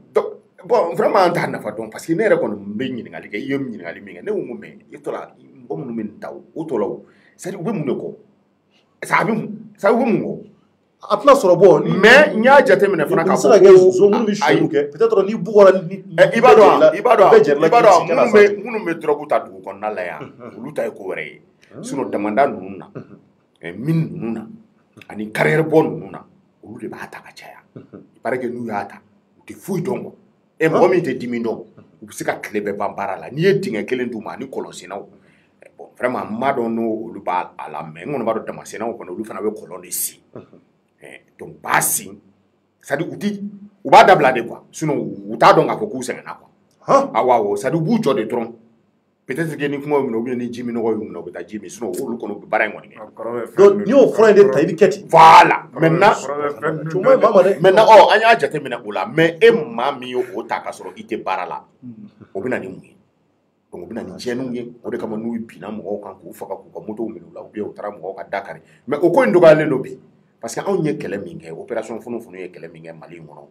Speaker 5: bon vraiment an t'a nafa dɔn parce que ne yɛrɛ kɔni bɛ ɲininkali kɛ i ye ɲininkali min kɛ ne ko n ko mais i tɔ la mɔgɔ minnu bɛ nin ta o tɔ la o c'est à dire u bɛ mun de kɔ ça bɛ mun kɔ
Speaker 2: a tɛna sɔrɔ bɔ
Speaker 5: mais n y'a jateminɛ fana k'a fɔ
Speaker 2: ko zo minnu bɛ sonyɛliw kɛ peut-être ni bugɔra
Speaker 5: i b'a dɔn minnu bɛ drogue ta dugu kɔnɔna la yan olu ta ye ko wɛrɛ ye sinon damanda ninnu na mine ninnu na ani carrière bɔ ninnu na olu de b'a ta ka caya il paraît que n'u y'a ta u tɛ foyi dɔn quoi mɔgɔ min tɛ dimi dɔn u bɛ se ka tile bɛɛ ban baara la n'i ye dingɛ kelen d'u ma ani kɔlɔnsennaw bon vraiment n m'a dɔn n'olu b'a la mais n kɔni b'a dɔn damasɛnɛw kɔni olu fana bɛ kɔlɔn de sen donc b'a sen c'est à dire u b'a dabila de quoi sinon u t'a dɔn k'a fɔ k'u sɛgɛnna quoi awɔ c'est à dire u b'u jɔ de dɔrɔn peut-être que ni kuma y'u minɛ ou bien ni ji minɔgɔ y'u minɛ u bɛ taa ji min sinon olu kɔni u bɛ baara in kɔni kɛ
Speaker 2: donc n'i y'o fura in de ta i bɛ kɛ ten
Speaker 5: voilà maintenant an y'a jateminɛ o la mais e maa min ye o ta k'a sɔrɔ i tɛ baara la o bɛ na ni mun ye donc u bɛ na ni tiɲɛniw ye o de kama n'u binna mɔgɔw kan k'u faga k'u ka motow minɛ u la ou bien u taara mɔgɔw ka da kari mais o ko in dɔgɔyalen don bi parce que anw ye kɛlɛ min kɛ opération funufunu ye kɛlɛ min kɛ Mali in kɔnɔ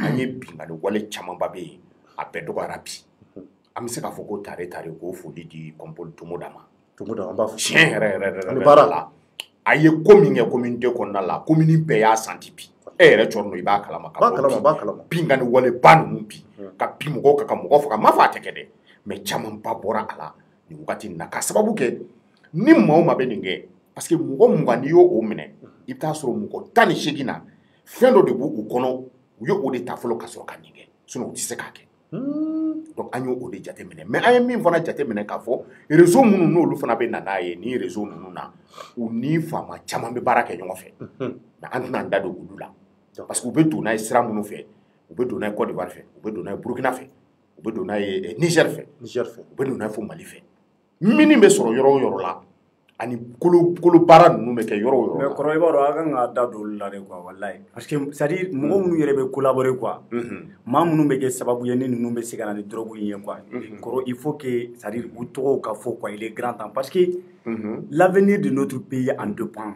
Speaker 5: an ye binkani wale camanba bɛ yen a bɛɛ dɔgɔyara bi an bɛ se k'a fɔ ko tare k'o foli di Kɔnpoli Tomoda ma
Speaker 2: an b'a fɔ
Speaker 5: tiɲɛ yɛrɛ baara la a ye ko min kɛ commune 2 kɔnɔna la commune bɛɛ y'a santi bi e yɛrɛ cɔrɔ i b'a kalama ka bɔ binkani wale ba ninnu bi ka bin mɔgɔw kan ka mɔgɔ faga m'a fɔ a tɛ kɛ dɛ mais camanba bɔra a la nin wagati in na ka sababu kɛ ni maa o maa bɛ nin kɛ parce que mɔgɔ 20 n'i y'o minɛ i bɛ taa sɔrɔ mɔgɔ 18 na fɛn dɔ de b'u kɔnɔ u ye o de ta fɔlɔ ka sɔrɔ ka nin kɛ sinon u tɛ se k'a kɛ donc an y'o de jateminɛ mais an ye min fana jateminɛ k'a fɔ réseau minnu n'olu fana bɛ na n'a ye ni réseau ninnu na u ni faama caman bɛ baara kɛ ɲɔgɔn fɛ mais an tɛna an da don olu la parce que u bɛ don n'a ye sira minnu fɛ u bɛ don n'a ye Côte d'Ivoire fɛ u bɛ don n'a ye Burkina fɛ u bɛ don n'a ye Niger fɛ u bɛ don n'a ye fo Mali fɛ mini bɛ sɔrɔ yɔrɔ o yɔrɔ la ani kolo baara ninnu bɛ kɛ yɔrɔ o yɔrɔ la mais
Speaker 7: kɔrɔ i b'a dɔn a kan ka da don olu la de quoi wallahi parce que c'est à dire mɔgɔ minnu yɛrɛ bɛ collaborer quoi maa minnu bɛ kɛ sababu ye ni ninnu bɛ se ka na ni drogue in ye quoi kɔrɔ il faut que c'est à dire u tɔgɔw ka fɔ quoi il est grand temps parce que l'avenir de notre pays en dépend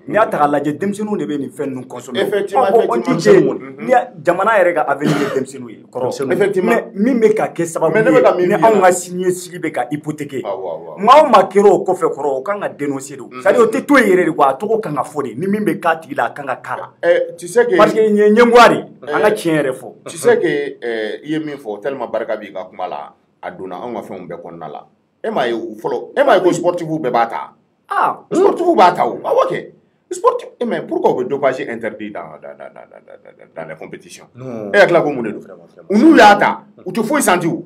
Speaker 7: n'i y'a ta k'a lajɛ denmisɛnninw de bɛ nin fɛn ninnu consommer effectivement ni jamana yɛrɛ ka avenir ye denmisɛnninw ye kɔrɔ effectivement min bɛ ka kɛ sababu ye ni anw ka siniɲɛsigi bɛ ka hypothéquer maa o maa kɛra o kɔfɛ kɔrɔ o kan ka dénoncer de c'est à dire o tɛ to yen yɛrɛ de quoi a tɔgɔ kan ka fɔ de ni min bɛ k'a tigi la a kan ka k'a la
Speaker 5: tu sais que
Speaker 7: parce que ɲɛmɔgɔ de an ka tiɲɛ yɛrɛ fɔ
Speaker 5: tu sais que i ye min fɔ tellement barika b'i ka kuma la a donna anw ka fɛnw bɛɛ kɔnɔna la e m'a ye fɔlɔ e m'a ye ko sportifu bɛɛ b'a ta sportifu b'a ta o awɔ kɛ sportif mais pourquoi u bɛ dopage interdit dans les compétitions e hakili la ko mun de don u n'u y'a ta u tɛ foyi santi o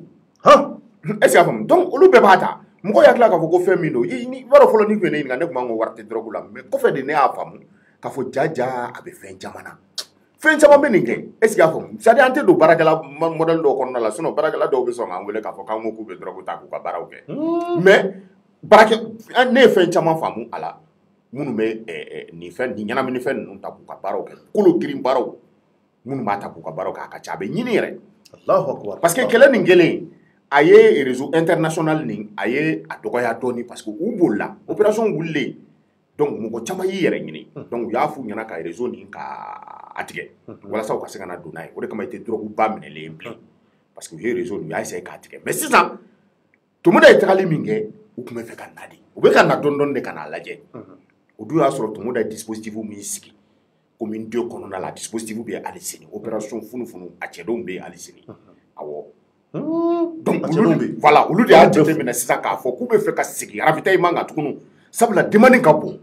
Speaker 5: est ce que y'a faamu donc olu bɛɛ b'a ta mɔgɔ y'a tila k'a fɔ ko fɛn min don i b'a dɔn fɔlɔ ni tun ye ne ɲininka ne tun b'an ka wari tɛ drogue la mais kɔfɛ de ne y'a faamu k'a fɔ jaja a bɛ fɛn caman na fɛn caman bɛ nin kɛ est ce que y'a faamu c'est à dire an tɛ don baarakɛla modèle dɔw kɔnɔna la sinon baarakɛla dɔw bɛ sɔn k'an wele k'a fɔ k'an ko k'u bɛ drogue ta k'u ka baaraw kɛ mais ne ye fɛn caman faamu a la minnu bɛ nin ɲɛnamini fɛn ninnu ta k'u ka baaraw kɛ kolo girin baaraw minnu b'a ta k'u ka baaraw kɛ a ka ca a bɛ ɲini yɛrɛ parce que kɛlɛ nin kelen a ye réseau international nin a ye a dɔgɔya dɔɔni parce que u bolila opération wulilen donc mɔgɔ caman y'i yɛrɛ ɲini donc u y'a f'u ɲɛna ka réseau nin ka a tigɛ walasa u ka se ka na don n'a ye o de kama i tɛ drogue ba minɛlen bilen parce que u ye réseau nin u y'a essayer k'a tigɛ mais sisan Tomoda ye tagali min kɛ u tun bɛ fɛ ka na de u bɛ ka na dɔɔni dɔɔni de ka n'a lajɛ o dun y'a sɔrɔ Tomoda ye dispositif min sigi commune 2 kɔnɔna la dispositif bɛ yen hali sini opération funufunu a cɛdenw bɛ yen hali sini awɔ donc voilà olu de y'a jateminɛ sisan k'a fɔ k'u bɛ fɛ ka segin ravitaillement kan tuguni sabula demande ka bon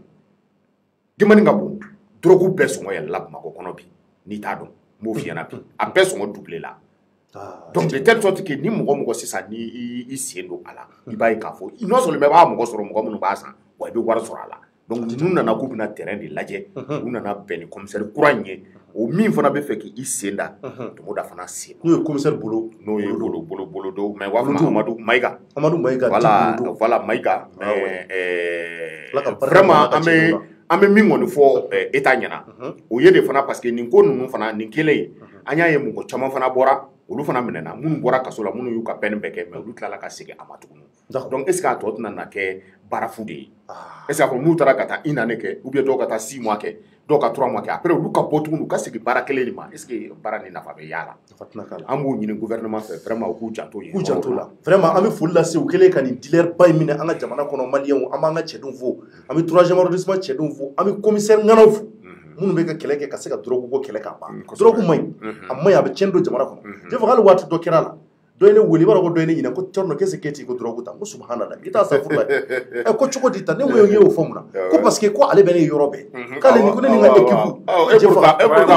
Speaker 5: drogue bɛɛ sɔngɔ yɛlɛla Bamakɔ kɔnɔ bi n'i t'a dɔn n b'o f'i ɲɛna bi a bɛɛ sɔngɔ doublé la donc de telle sorte que ni mɔgɔ mɔgɔ sisan ni i sen don a la i b'a ye k'a fɔ non seulement i b'a mɔgɔ sɔrɔ mɔgɔ minnu b'a san wa i bɛ wari sɔrɔ a la donc n'u nana k'u bɛna terrain de lajɛ u nana bɛn ni commissaire kura in ye o min fana bɛ fɛ k'i sen da Tomoda fana sen n'o ye commissaire Bolo n'o ye Bolo do mais u b'a fɔ Amadu Mayiga voilà Mayiga vraiment an bɛ min kɔni fɔ État ɲɛna o ye de fana parce que nin ko ninnu fana nin kelen an y'a ye mɔgɔ caman fana bɔra olu fana minɛna minnu bɔra kaso la minnu y'u ka peine bɛɛ kɛ mais olu tilala ka segin a ma tuguni donc est ce que a tɔ tɛna na kɛ baara fu de ye est ce que n'u taara ka taa 1 année kɛ ou bien dɔw ka taa 6 mois kɛ dɔw ka 3 mois kɛ après olu ka bɔ tuguni u ka segin baara kelen de ma est ce que baara ni nafa bɛ y'a la an b'o ɲini gouvernement fɛ vraiment u k'u janto yen la vraiment an bɛ foli lase u kɛlen ka nin dealer ba in minɛ an ka jamana kɔnɔ maliyɛnw an b'an ka cɛdenw fo an bɛ 3e arrondissement cɛdenw fo an bɛ commissaire ŋanaw fo
Speaker 2: minnu bɛ ka kɛlɛ kɛ ka se ka drogue ko kɛlɛ ka ban drogue man ɲi a man ɲi a bɛ tiɲɛ don jamana kɔnɔ je fɔ hali waati dɔ kɛra la dɔ ye ne wele i b'a dɔn ko dɔ ye ne ɲininka ko Thierno qu'est-ce que tu ko drogue ta n ko subhanallah i t'a sa furu la ko cogo di ta ne ko y'o fɔ mun na ko parce que ko ale bɛ ne yɔrɔ bɛɛ k'ale ni ko ne ni n ka équipe je fɔ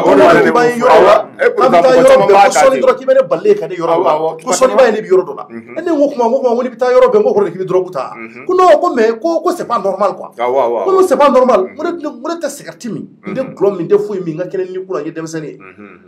Speaker 2: ko ne b'a ye yɔrɔ la an bɛ taa yɔrɔ bɛɛ ko sɔli dɔrɔn k'i bɛ ne bali ka ne yɔrɔ la ko sɔli b'a ye ne bɛ yɔrɔ dɔ la ne ko kuma ko ne bɛ taa yɔrɔ bɛɛ n ko kɔrɔ de k'i bɛ drogue ta ko non ko mais ko c'est pas normal quoi ko c'est pas normal ko ne tɛ cigarette min n tɛ gulɔ min n tɛ foyi min n ka kɛnɛ ni kuna n ye denmisɛnnin ye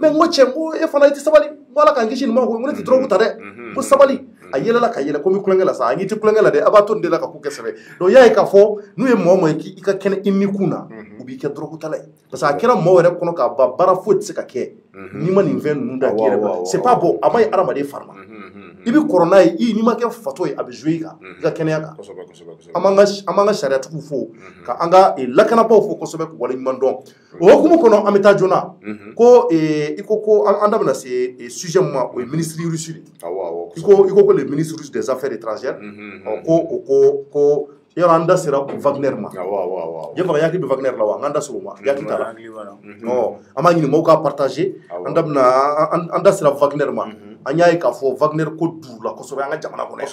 Speaker 2: mais n ko cɛ n ko e fana i tɛ sabali n ko ala k'an kisi nin ma ko ne tɛ drogue ta dɛ ko sabali a yɛlɛla ka yɛlɛ komi kulonkɛ la sa a ɲi tɛ kulonkɛ la dɛ a b'a to nin de la ka ko kɛ sɛbɛ donc y'a ye k'a fɔ n'u ye mɔgɔ mɔgɔ k'i ka kɛnɛ i ni kun na u b'i kɛ drogue tala ye parce que a kɛra mɔgɔ yɛrɛ kɔnɔ k'a ban baara foyi tɛ se ka kɛ n'i ma nin fɛn ninnu da k'i yɛrɛ ma c'est pas bon a ma ɲi adamaden fari ma i bɛ kɔrɔ n'a ye n'i ma kɛ fatɔ ye a bɛ jouer i kan i ka kɛnɛya kan an b'an ka sariyatigiw fo ka an ka lakanabaw fo kosɛbɛ k'u waleɲuman dɔn o hukumu kɔnɔ an bɛ taa joona ko i ko an da bɛna se sujet min ma o ye ministre russe de i ko le ministre russe des affaires étrangères ko yɔrɔ an da sera Wagner ma je faga yakili bɛ Wagner la wa an da sera o ma yakili t'a la an b'a ɲini mɔgɔw k'a partager an da sera Wagner ma an y'a ye k'a fɔ Wagner ko duuru la kosɛbɛ an ka jamana kɔnɔ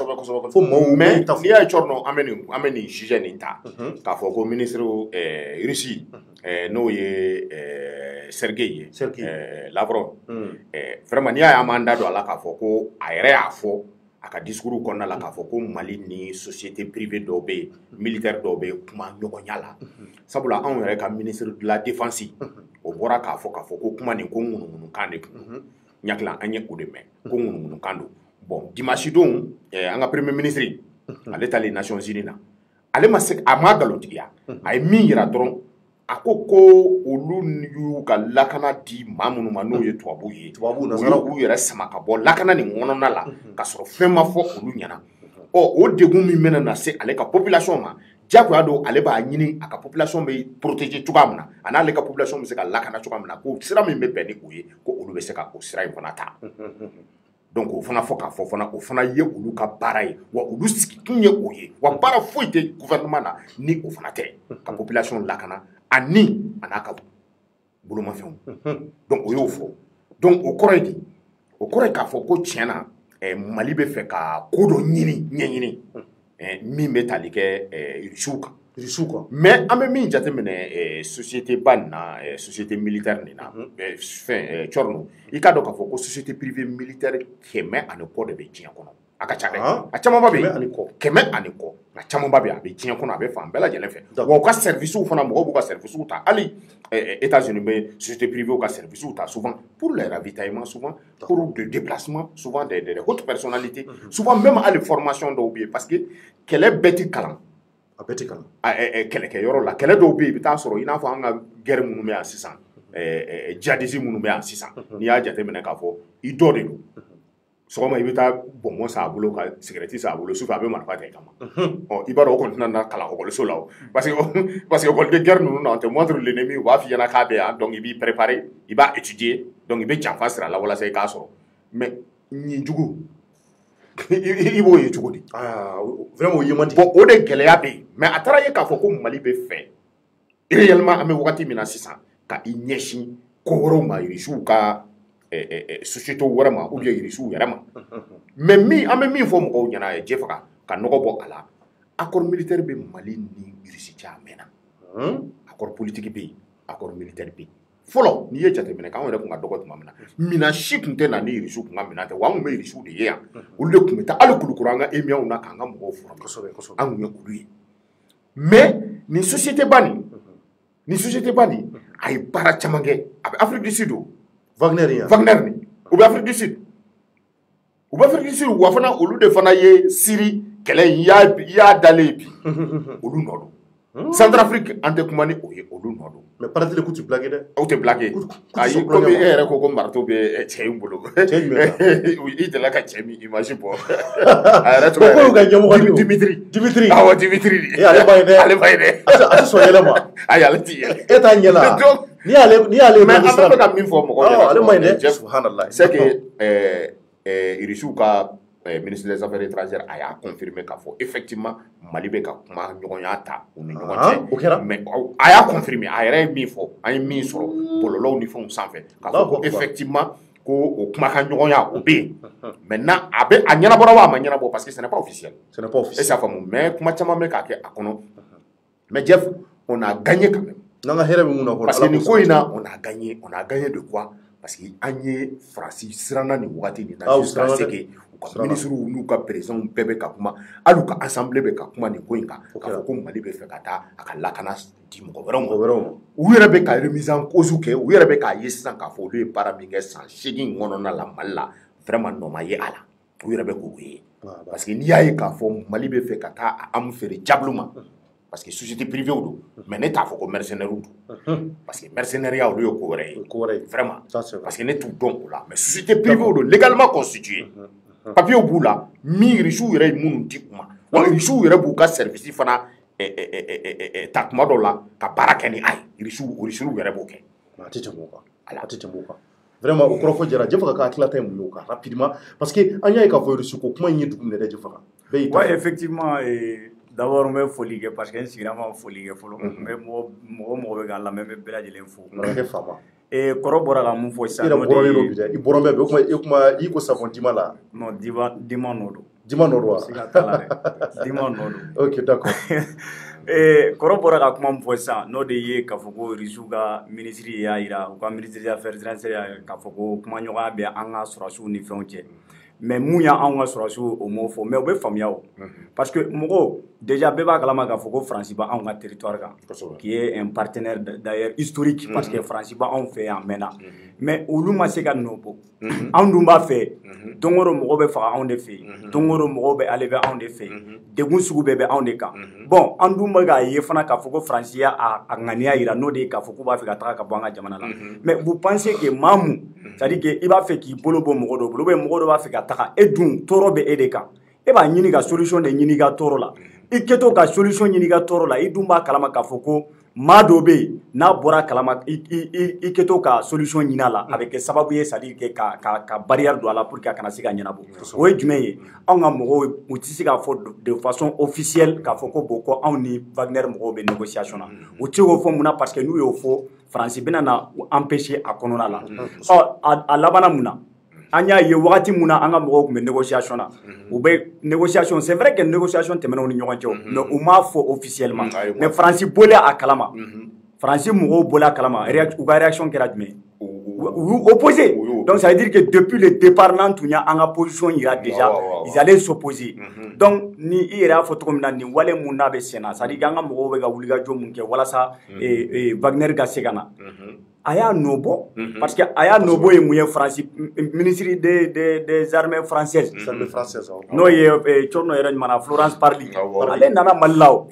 Speaker 2: fo mɔgɔw mais
Speaker 5: n'i y'a ye Thierno an bɛ nin sujet nin ta k'a fɔ ko ministre Russie n'o ye Sergei Lavrov vraiment n'i y'a ye an b'an da don a la k'a fɔ ko a yɛrɛ y'a fɔ a ka discours kɔnɔna la k'a fɔ ko Mali ni société privée dɔw bɛ yen militaire dɔw bɛ yen kuma ɲɔgɔnya la sabula anw yɛrɛ ka ministre de la défense o bɔra k'a fɔ ko kuma nin ko ŋunuŋunukan de kun ɲakila an ye o de mɛn ko ŋunuŋunukan don bon dimanche don an ka premier ministre ale taalen Nations Unies na ale ma se a ma nkalontigiya a ye min yira dɔrɔn a ko olu y'u ka lakana di maa minnu ma n'o ye tubabuw ye u yɛrɛ sama ka bɔ lakana nin kɔnɔna la ka sɔrɔ fɛn ma fɔ olu ɲɛna o degun min bɛna na se ale ka population ma diyagoya don ale b'a ɲini a ka population bɛ protéger cogoya min na a n'ale ka population bɛ se ka lakana cogoya min na ko sira min bɛ bɛn ni o ye ko olu bɛ se ka o sira in fana ta donc o fana fɔ k'a fɔ fana o fana ye olu ka baara ye wa olu sigikun ye o ye wa baara foyi tɛ gouvernement na ni o fana tɛ ka population lakana a n'a ka bolomafɛnw donc o y'o fɔ donc o kɔrɔ ye di o kɔrɔ ye k'a fɔ ko tiɲɛ na Mali bɛ fɛ ka ko dɔ ɲɛɲini min bɛ tali kɛ Irisiw kan mais an bɛ min jateminɛ société ba nin na société militaire nin na fɛn Thierno i k'a dɔn k'a fɔ ko société privée militaire 100 ani kɔ de bɛ diɲɛ kɔnɔ a ka ca dɛ a camanba bɛ yen 100 ani kɔ a camanba bɛ yen a bɛ diɲɛ kɔnɔ a bɛ fan bɛɛ lajɛlen fɛ wa u ka services fana mɔgɔw b'u ka services ta hali États-Unis bɛ société privée ka services ta souvent pour les ravitaillements souvent pour le déplacement souvent des hautes personnalités souvent même hali formation dɔw bɛ yen parce que kɛlɛ bɛɛ tɛ kalan a bɛɛ tɛ kalan kɛlɛkɛyɔrɔ la kɛlɛ dɔw bɛ yen i bɛ taa sɔrɔ i n'a fɔ an ka guerre minnu bɛ yan sisan djihadistes minnu bɛ yan sisan n'i y'a jateminɛ k'a fɔ i dɔ de don sɔgɔma i bɛ taa bɔnbɔn san a bolo ka cigarette san a bolo sufɛ a bɛ marifa ta i kama i b'a dɔn o kɔni tɛna na kalan ekɔliso la o parce que ekɔliden guerre ninnu na on te montre l'ennemi u b'a f'i ɲɛna k'a bɛ yan donc i b'i préparer i b'a étudier donc i bɛ janfa sira la walasa i k'a sɔrɔ mais ɲin jugu i b'o ye cogo di vraiment o ye man di bon o de gɛlɛya bɛ yen mais a taara ye k'a fɔ ko Mali bɛ fɛ réellement an bɛ wagati min na sisan ka i ɲɛsin ko wɛrɛw ma Irisiw ka société wɛrɛ ma ou bien Irisiw yɛrɛ ma mais an bɛ min fɔ mɔgɔw ɲɛna je faga ka nɔgɔ bɔ a la accord militaire bɛ Mali ni Irisi cɛ a mɛnna accord politique bɛ yen accord militaire bɛ yen fɔlɔ n'i ye jateminɛ k'anw yɛrɛ tun ka dɔgɔ tuma min na minan si tun tɛ na ni Irisiw tun ka minan tɛ wa an tun bɛ Irisiw de ye yan olu de tun bɛ taa hali Kulukoro an ka émiyaw na k'an ka mɔgɔw furan kosɛbɛ an tun ye olu ye mais nin société ba nin a ye baara caman kɛ a bɛ Afrique du Sud o Wagner nin u bɛ Afrique du Sud wa fana olu de fana ye Syrie kɛlɛ in i y'a dalen bi olu nɔ don Centrafrique an tɛ kuma ni o ye olu nɔ don mais paraît-il k'u tɛ blaguer dɛ aw tɛ blaguer ayi komi e yɛrɛ ko marteau bɛ cɛ in bolo i delila ka cɛ min image bɔ a yɛrɛ tɔgɔ ko ka ɲɛmɔgɔ Dimitri awɔ Dimitri ale ba ye dɛ a tɛ sɔn yɛlɛ ma ayi ale tɛ yɛlɛ e t'a ɲɛ la n'i y'ale mais an bɛ ka min fɔ mɔgɔw ɲɛna ale ma ɲi dɛ subhanallah c'est que Irisiw ka ministre des Affaires étrangères a y'a confirmé k'a fɔ effectivement Mali bɛ ka kuma ɲɔgɔnya ta u ni ɲɔgɔn cɛ mais a y'a confirmé a yɛrɛ ye min fɔ an ye min sɔrɔ bɔlɔlɔw ni fɛnw sanfɛ k'a fɔ ko effectivement ko o kumakan ɲɔgɔnya o bɛ yen maintenant a ɲɛnabɔra wa a ma ɲɛnabɔ parce que ce n'est pas officiel et ça faamu mais kuma caman bɛ k'a kɛ a kɔnɔ mais Jeff on a gagné quand même parce que nin ko in na on a gagné de quoi parce que an ye Faransi siranna nin wagati nin na jusqu'à ce que u ka ministres n'u ka présidents bɛɛ bɛ ka kuma hali u ka assemblée bɛ ka kuma nin ko in kan k'a fɔ ko Mali bɛ fɛ ka taa a ka lakana di mɔgɔ wɛrɛw ma u yɛrɛ bɛ ka remise en cause kɛ u yɛrɛ bɛ k'a ye sisan k'a fɔ olu ye baara min kɛ san 8 kɔnɔna la Mali la vraiment nɔ ma ye a la u yɛrɛ bɛ k'o ye parce que n'i y'a ye k'a fɔ Mali bɛ fɛ ka taa a arme feere jablu ma parce que société privée ou mais ne t'a fɔ ko mercenaire ou parce que mercenaire olu ye ko wɛrɛ ye vraiment parce que ne t'u dɔn o la mais société privée ou légalement constituée papier b'u la min riches yɛrɛ ye minnu di u ma wa riches yɛrɛ b'u ka service fana ta kuma dɔw la ka baara kɛ ni a ye riches yɛrɛ b'o kɛ
Speaker 2: a tɛ tɛmɛ o kan vraiment o kɔrɔ fɔ jara Jɛfaka ka hakilata ye mun ye o kan rapidement parce que an y'a ye k'a fɔ Russie ko kuma in ye dugu minɛ dɛ Jɛfaka
Speaker 7: ouais effectivement d'abord on bɛ foli kɛ parce que n sigira ma foli kɛ fɔlɔ n bɛ mɔgɔ bɛ k'a lamɛn n bɛ bɛɛ lajɛlen fo kɔrɔ bɔra ka mun fɔ sisan
Speaker 2: i bɔrɔn bɛ o kuma i ko savon dima la
Speaker 7: non dima nɔ don
Speaker 2: dima nɔ don wa
Speaker 7: siga t'a la dɛ dima nɔ don
Speaker 2: ok d'accord
Speaker 7: kɔrɔ bɔra ka kuma mun fɔ sisan n'o de ye k'a fɔ ko Russie ka ministre y'a jira u ka ministre des affaires étrangères k'a fɔ ko kuma ɲɔgɔnya bɛ an ka sɔrɔdasiw ni fɛnw cɛ mais mun y'anw ka sɔrɔdasiw o m'o fɔ mais u bɛ faamuya o parce que mɔgɔw déjà bɛɛ b'a kalama k'a fɔ ko Faransi b'anw ka territoire kan qui est un partenaire d'ailleurs historique parce que Faransi b'anw fɛ yan a mɛnna mais olu ma se ka nɔ bɔ anw dun b'a fɛ don o don mɔgɔw bɛ faga anw de fɛ yen don o don mɔgɔw bɛ ale bɛ anw de fɛ yen degun sugu bɛɛ bɛ anw de kan bon an dun bɛ k'a ye fana k'a fɔ ko Faransi y'a ŋaniya jira n'o de ye k'a fɔ k'u b'a fɛ ka taga ka bɔ an ka jamana la mais vous pensez que maa mun c'est à dire que i b'a fɛ k'i bolo bɔ mɔgɔ dɔ bolo ou bien mɔgɔ dɔ b'a fɛ ka taga e dun tɔɔrɔ bɛ e de kan e b'a ɲini ka solution de ɲini i ka tɔɔrɔ la i kɛtɔ ka solution ɲini i ka tɔɔrɔ la i dun b'a kalama k'a fɔ ko maa dɔ bɛ yen n'a bɔra kalama i kɛtɔ ka solution ɲini a la a bɛ kɛ sababu ye c'est à dire que ka barrière don a la pour que a kana se ka ɲɛnabɔ o ye jumɛn ye anw ka mɔgɔw u tɛ se k'a fɔ de façon officielle k'a fɔ ko bon ko anw ni Wagner mɔgɔw bɛ négociation na u tɛ k'o fɔ mun na parce que n'u y'o fɔ Faransi bɛna na empêcher a kɔnɔna la a labanna mun na an y'a ye wagati mun na an ka mɔgɔw tun bɛ négociation na u bɛ négociation c'est vrai que négociation tɛmɛna u ni ɲɔgɔn cɛ mais u m'a fɔ officiellement mais Faransi bɔlen a kalama Faransi mɔgɔw bɔlen a kalama u ka réaction kɛra jumɛn u y'u opposé donc ça veut dire que depuis le départ n'an tun y'an ka position yira déjà ils allaient s'opposer donc ni i yɛrɛ y'a fɔ cogo min na nin wale mun n'a bɛ sen na c'est à dire an ka mɔgɔw bɛ ka wulikajɔ mun kɛ walasa Wagner ka se ka na a y'a nɔ bɔ parce que a y'a nɔ bɔ ye mun ye Faransi ministre des armées françaises n'o ye Tchorno yɛrɛ ɲuman Florence Parly ale nana Mali la o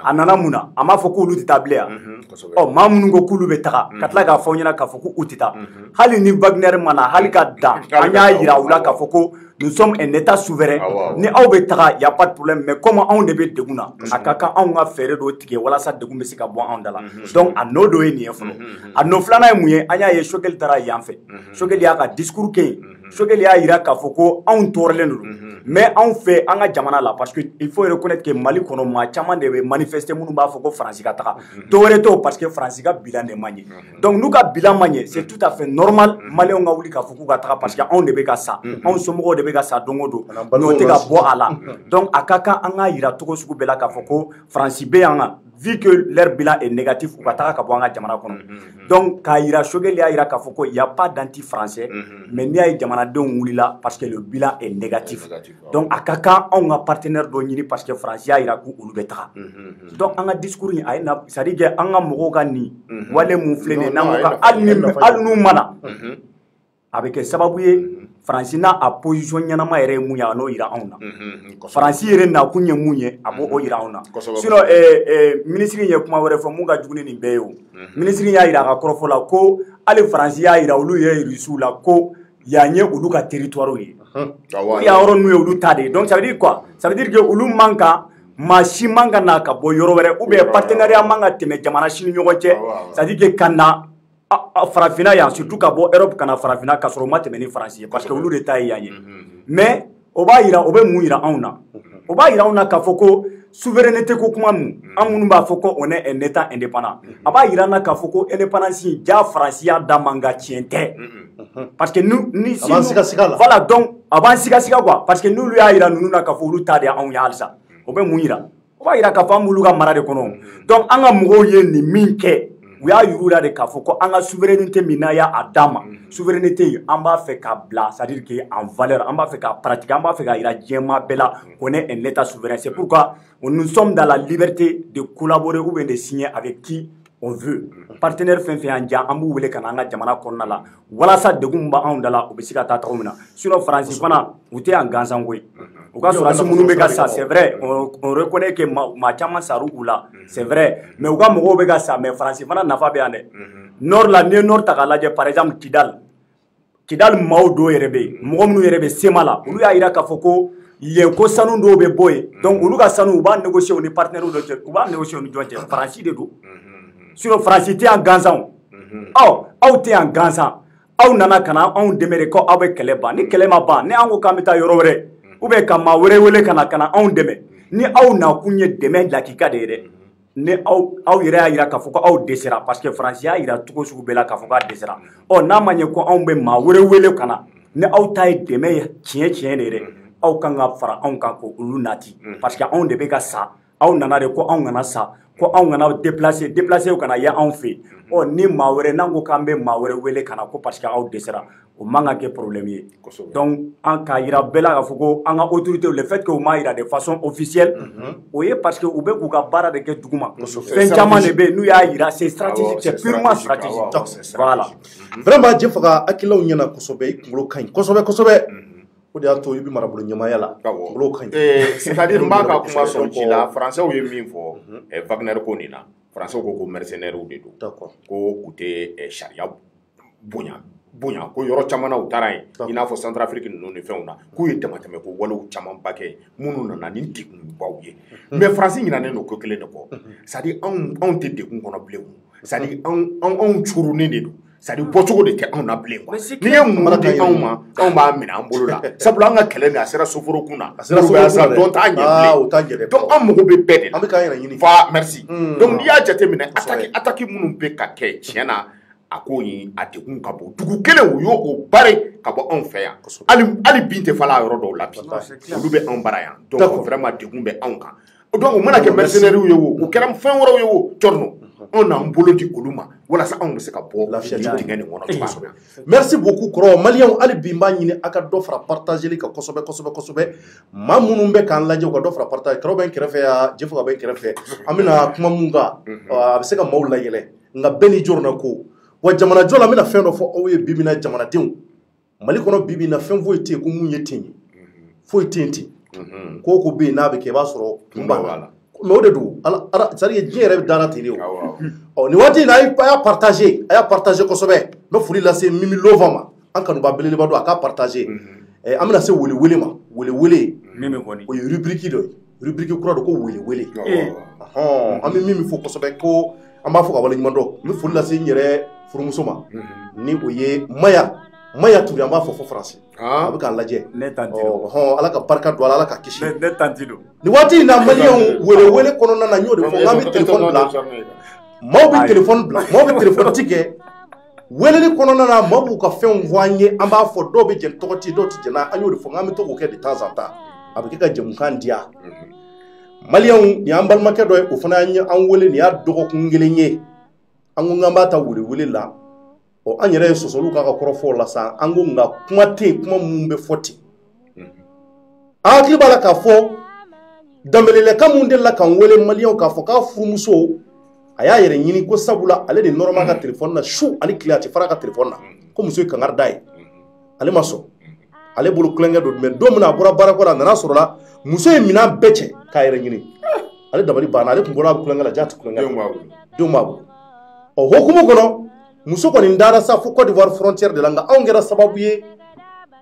Speaker 7: a nana mun na a m'a fɔ k'olu tɛ taa bilen yan maa minnu ko k'olu bɛ taga ka tila k'a fɔ ɲɛna k'a fɔ k'u tɛ taa hali ni Wagner ma na hali ka dan an y'a yira u la k'a fɔ ko nous sommes un état souverain ni aw bɛ taga y a pas de problème mais comme anw de bɛ degun na a ka kan anw ka fɛɛrɛ dɔ tigɛ walasa degun bɛ se ka bɔ anw da la donc a nɔ dɔ ye nin ye fɔlɔ a nɔ filanan ye mun ye an y'a ye Choguel taara yan fɛ Choguel y'a ka discours kɛ yen Choguel y'a jira k'a fɔ ko anw tɔɔrɔlen don mais anw fɛ an ka jamana la parce que il faut reconnaître que Mali kɔnɔ maa caman de bɛ manifester minnu b'a fɔ ko Faransi ka taga dɔwɛrɛ t'o parce que Faransi ka bilan de man ɲɛ donc n'u ka bilan man ɲɛ c'est tout à fait normal Maliyɛnw ka wuli k'a fɔ k'u ka taga parce que anw de bɛ ka sa anw somɔgɔw de bɛ ka sa don o don n'o tɛ ka bɔ a la donc a ka kan an ka jira cogo sugu bɛɛ la k'a fɔ ko Faransi bɛ yan kan vu que leur bilan est négatif u ka taga ka bɔ an ka jamana kɔnɔ donc k'a jira Choguel y'a jira k'a fɔ ko y a pas d'anti-français mais n'i y'a ye jamanadenw wulila parce que le bilan est négatif donc a ka kan anw ka partenaire dɔ ɲini parce que Faransi y'a jira k'olu bɛ taga donc an ka discours in a ye na c'est à dire que an ka mɔgɔw ka nin wale mun filɛ nin ye n'an ko ka hali n'u mana a bɛ kɛ sababu ye Faransi n'a a position ɲɛnama yɛrɛ ye mun ye a n'o jira anw na Faransi yɛrɛ nakun ye mun ye a b'o jira anw na sinon ministre ye kuma wɛrɛ fɔ mun ka jugu ni nin bɛɛ ye o ministre y'a jira a ka kɔrɔfɔ la ko hali Faransi y'a jira olu ye Rusiw la ko yan ye olu ka territoire ye ko yan yɔrɔ ninnu ye olu ta de ye donc ça veut dire quoi ça veut dire que olu man kan maa si man ka na ka bɔ yɔrɔ wɛrɛ ou bien partenariat man ka tɛmɛ jamana si ni ɲɔgɔn cɛ c'est à dire que ka na Farafina yan surtout ka bɔ Europe kana Farafina ka sɔrɔ o ma tɛmɛ ni Faransi ye parce que olu de ta ye yan ye mais o b'a yira o bɛ mun yira anw na o b'a yira anw na k'a fɔ ko souveraineté ko kuma min an minnu b'a fɔ ko on est un état indépendant a b'a yira an na k'a fɔ ko indépendance ja Faransi y'a d'a ma nka tiɲɛ tɛ parce que ni si voilà donc a b'an siga quoi parce que n'olu y'a yira ninnu na k'a fɔ olu ta de anw ye halisa o bɛ mun yira o b'a yira k'a fɔ an b'olu ka mara de kɔnɔ donc an ka mɔgɔw ye nin min kɛ u y'a yiru la de k'a fɔ ko an ka souveraineté min n'a y'a d'a ma souveraineté an b'a fɛ k'a bila c'est à dire que en valeur an b'a fɛ k'a pratiquer an b'a fɛ k'a yira diɲɛma bɛɛ la qu'on est un état souverain c'est pourquoi nous sommes dans la liberté de collaborer ou bien de signer avec qui on veut partenaire fɛn fɛn y'an diya an b'u wele ka na an ka jamana kɔnɔna la walasa degun b'a anw da la u bɛ se ka taa cogo min na sinon Faransi fana u tɛ yan gansan koyi u ka sɔrɔdasi minnu bɛ ka sa c'est vrai on reconnaît que maa caman sar'u la c'est vrai mais u ka mɔgɔw bɛ ka sa mais Faransi fana nafa bɛ yan dɛ nord la n'i ye nord ta k'a lajɛ par exemple Kidal maaw dɔw yɛrɛ bɛ yen mɔgɔ minnu yɛrɛ bɛ sema la olu y'a yira k'a fɔ ko yen ko sanu dɔw bɛ bɔ yen donc olu ka sanu u b'a négocier u ni partenaires dɔ cɛ u b'a négocier u ni ɲɔgɔn cɛ Faransi de don sinon Faransi tɛ yan gansan aw tɛ yan gansan aw nana ka na anw dɛmɛ de ko aw bɛ kɛlɛ ban ni kɛlɛ ma ban ni an ko k'an bɛ taa yɔrɔ wɛrɛ ou bien ka maa wɛrɛ wele ka na anw dɛmɛ ni aw nakun ye dɛmɛ lakika de ye dɛ ni aw yɛrɛ y'a yira k'a fɔ ko aw dɛsɛra parce que Faransi y'a yira cogo sugu bɛɛ la k'a fɔ k'a dɛsɛra n'a ma ɲɛ ko anw bɛ maa wɛrɛ wele ka na ni aw ta ye dɛmɛ ye tiɲɛ de ye dɛ aw kan ka fara anw kan ko olu nati parce que anw de bɛ ka sa aw nana de ko anw kana sa ko anw kana déplacer kana ye anw fɛ ni maa wɛrɛ n'an ko k'an bɛ maa wɛrɛ wele ka na ko parce que aw dɛsɛra o man ka kɛ problème ye donc an k'a yira bɛɛ la k'a fɔ ko an ka autorité le fait que u m'a yira de façon officielle o ye parce que u bɛ k'u ka baara de kɛ duguma fɛn caman de bɛ yen n'u y'a yira c'est stratégique c'est purement stratégique voilà
Speaker 2: vraiment je faga hakilaw ɲɛna kosɛbɛ i kunkolo ka ɲi kosɛbɛ o de y'a to i bɛ marabolo ɲɛmaaya la kunkolo ka ɲi
Speaker 5: c'est-à-dire n b'a ka kuma sɔn ci la français ye min fɔ Wagner ko nin na français ko mercenaires de don ko u tɛ sariya bonya ko yɔrɔ caman na u taara yen i n'a fɔ Centrafrique ninnu ni fɛnw na k'u ye damatɛmɛ ko walew camanba kɛ minnu nana ni degunbaw ye mais France ɲinɛnen don ko kelen de kɔ c'est à dire anw tɛ degun kɔnɔ bilen c'est à dire anw curunin de don c'est à dire bɔcogo de tɛ anw na bilen quoi n'i ye mun di anw ma anw b'a minɛ an bolo la sabula an ka kɛlɛ nin a sera soforo kun na dɔn t'a ɲɛ bilen donc an mago bɛ bɛɛ de la an bɛ k'an yɛrɛ ɲini fa merci donc n'i y'a jateminɛ attaque minnu bɛ ka kɛ tiɲɛ na a ko yin a degun ka bɔ dugu kelen u y'o bare ka bɔ anw fɛ yan hali bin tɛ fala yɔrɔ dɔw la bi olu bɛ anw bara yan donc vraiment degun bɛ anw kan donc u mana kɛ mercenaires ye o u kɛra fɛn wɛrɛw ye o Thierno anw n'an bolo di olu ma walasa anw bɛ se ka bɔ dingɛ nin kɔnɔ cogoya min na
Speaker 2: merci beaucoup kɔrɔ maliyɛnw hali bi n b'a ɲini a ka dɔ fara partageli kan kosɛbɛ maa minnu bɛ k'an lajɛ u ka dɔ fara partage kɔrɔ bɛ n kɛrɛfɛ yan Jefuga bɛ n kɛrɛfɛ an bɛna kuma mun kan a bɛ se ka maaw layɛlɛ nka bɛɛ n'i jɔrɔ na ko wa jamana jɔ la n bɛna fɛn dɔ fɔ aw ye bi mina jamanadenw Mali kɔnɔ bi na fɛn foyi tɛ yen ko mun ye ten ye foyi tɛ yen ten ko ko bɛ yen n'a bɛ kɛ i b'a sɔrɔ kun b'a la mais o de don c'est à dire diɲɛ yɛrɛ bɛ dara ten de o nin waati in na a y'a partager kosɛbɛ n bɛ foli lase Mimi Lova ma an kanuba belebeleba don a k'a partager an bɛna se welewele ma welewele o ye rubrique dɔ ye rubrique kura dɔ ko welewele an bɛ min fɔ kosɛbɛ ko an b'a fɔ ka waleɲuman dɔn n bɛ foli lase n yɛrɛ furumuso ma ni o ye Maya Touré an b'a fɔ Faransi a bɛ k'a lajɛ ala ka barika don ala ka kisi nin waati in na maliyɛnw welewele kɔnɔna na n y'o de fɔ n'an bɛ téléphone bila maaw bɛ téléphone bila maaw bɛ téléphone ci kɛ weleli kɔnɔna na maaw b'u ka fɛnw fɔ an ye an b'a fɔ dɔw bɛ jɛn tɔgɔ ci dɔw tɛ jɛn an y'o de fɔ n'an bɛ to k'o kɛ de temps en temps a bɛ kɛ ka jɛmukan diya maliyɛnw nin y'an balimakɛ dɔ ye o fana y'an wele nin y'a dɔgɔkun kelen ye an ko k'an b'a ta welewele la an yɛrɛ ye sɔsɔliw k'a ka kɔrɔfɔw la sa an ko nka kuma tɛ yen kuma minnu bɛ fɔ ten an hakili b'a la k'a fɔ danbɛlɛlɛkan minnu delila k'an wele maliyɛnw k'a fɔ k'a furumuso a y'a yɛrɛ ɲini ko sabula ale de nɔrɔma ka telefɔni na su ani tile a tɛ fara ka telefɔni na ko muso ye kangari da ye ale ma sɔn ale bolo kulonkɛ don mais don min na a bɔra baarakɔ la a nana sɔrɔ la muso ye minɛn bɛɛ cɛ k'a yɛrɛ ɲini ale dabali banna ale tun bɔra a bɛ kulonkɛ la jaa tɛ kulonkɛ la denw b'a bolo hokumu kɔnɔ muso kɔni dara sa fo Côte d'Ivoire frontière de la nka anw kɛra sababu ye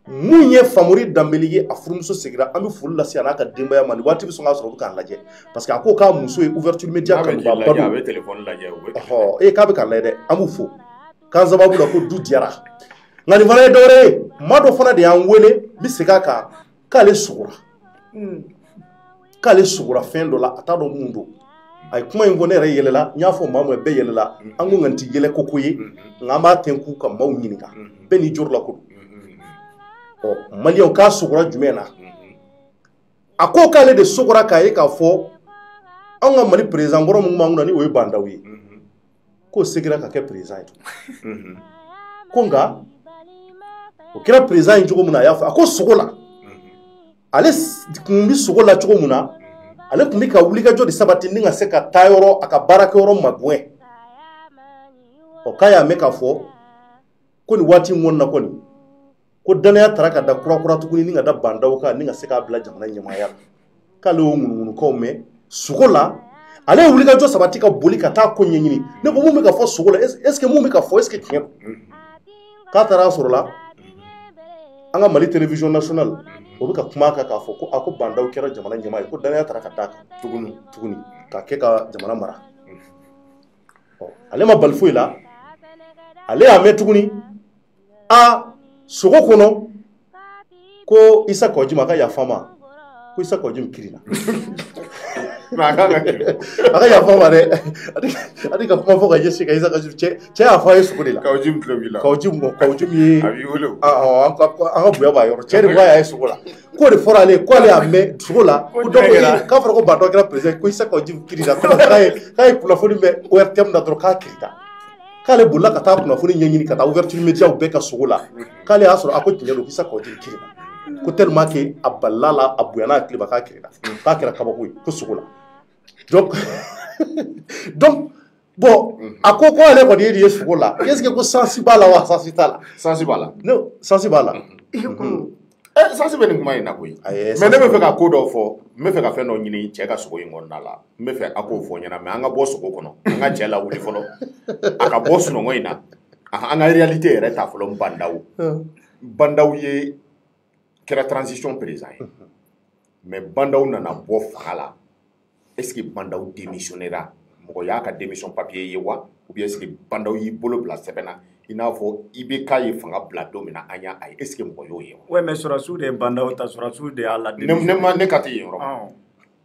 Speaker 2: mun ye Famori Danbɛlɛ ye a furumuso segira an bɛ foli lase a n'a ka denbaya ma nin waati bɛ sɔn k'a sɔrɔ u bɛ k'a lajɛ parce que a ko k'a muso ye ouverture média kanuba ba don k'a bɛ k'a lajɛ dɛ an b'u fo k'an sababu la ko du diyara nka nin fana ye dɔwɛrɛ ye maa dɔ fana de y'an wele n bɛ segin a kan k'ale sugura fɛn dɔ la a t'a dɔn mun don a ye kuma in fɔ ne yɛrɛ yɛlɛla n y'a fɔ maa mun bɛɛ yɛlɛla an ko nka n ti yɛlɛ koko ye nka an b'a tɛnku ka maaw ɲininka bɛɛ n'i jɔrɔ la ko don maliyɛnw k'a sugura jumɛn na a ko k'ale de sugura k'a ye k'a fɔ anw ka Mali président kɔrɔ mun b'an kunna ni o ye Bandaw ye k'o segira ka kɛ président ye ko nka o kɛra président ye cogo min na a y'a fɔ a ko sogo la ale kun bɛ sogo la cogo min na ale kun bɛ ka wulikajɔ de sabati ni ka se ka taa yɔrɔ a ka baarakɛyɔrɔ magɛn k'a y'a mɛn k'a fɔ ko nin waati in kɔnɔna kɔni ko danaya taara ka da kura tuguni ni ka da Bandaw kan ni ka se k'a bila jamana ɲɛmaaya la k'ale y'o ŋunuŋunukaw mɛn sogo la ale ye wulikajɔ sabati ka boli ka taa ko ɲɛɲini ne ko mun bɛ ka fɔ sogo la est ce que mun bɛ ka fɔ est ce que tiɲɛ don k'a taara sɔrɔ la an ka Mali télévision nationale o bɛ ka kuma kan k'a fɔ ko ko Bandaw kɛra jamana ɲɛmaa ye ko danaya taara ka d'a kan tuguni k'a kɛ ka jamana mara ale ma bali foyi la ale y'a mɛn tuguni sogo kɔnɔ ko Isa Kɔjim a ka yafa ma ko Isa Kɔjim kirina a ka yafa ma dɛ ani ka kuma fɔ ka ɲɛsin ka Isa Kɔjim cɛ y'a fɔ a ye sogo de la Kɔjim ye an ka bonya b'a yɔrɔ cɛ de b'a ye sogo la k'o de fɔra ale k'ale y'a mɛn sogo la ko k'a fɔra ko Bandaw kɛra président ko Isa Kɔjim kirina k'a ye kunnafoni mɛn ORTM na dɔrɔn k'a kirina k'ale bolila ka taa kunnafoni ɲɛɲini ka taa ouverture médiaw bɛɛ ka sogo la k'ale y'a sɔrɔ a ko tiɲɛ don Isa Kɔjim kirina ko tellement que a balila la a bonyana a tileba k'a kirina k'a kɛra kabako ye ko sogo la donc bon a ko ale kɔni ye nin ye sogo la est ce que ko sansi b'a la wa sansi t'a la
Speaker 5: sansi b'a la
Speaker 2: non sansi b'a la
Speaker 5: sansi bɛ nin kuma in na koyi mais ne bɛ fɛ ka ko dɔ fɔ n bɛ fɛ ka fɛn dɔ ɲini cɛ ka sogo in kɔnɔna la n bɛ fɛ a k'o fɔ ɲɛna mais an ka bɔ sogo kɔnɔ an ka cɛ lawuli fɔlɔ a ka bɔ sunɔgɔ in na an ka réalité yɛrɛ ta fɔlɔ Bandaw ye kɛra transition président ye mais Bandaw nana bɔ fanga la est ce que Bandaw démissionnera mɔgɔ y'a ka démission papier ye wa ou bien est ce que Bandaw y'i bolo bila sɛbɛn na i n'a fɔ IBK ye fanga bila don min na an y'a ye est ce que mɔgɔ y'o ye wa.
Speaker 7: ouais mais sɔrɔsiw de ye Bandaw ta sɔrɔsiw de y'a la
Speaker 5: ne ka tɛ yen yɔrɔ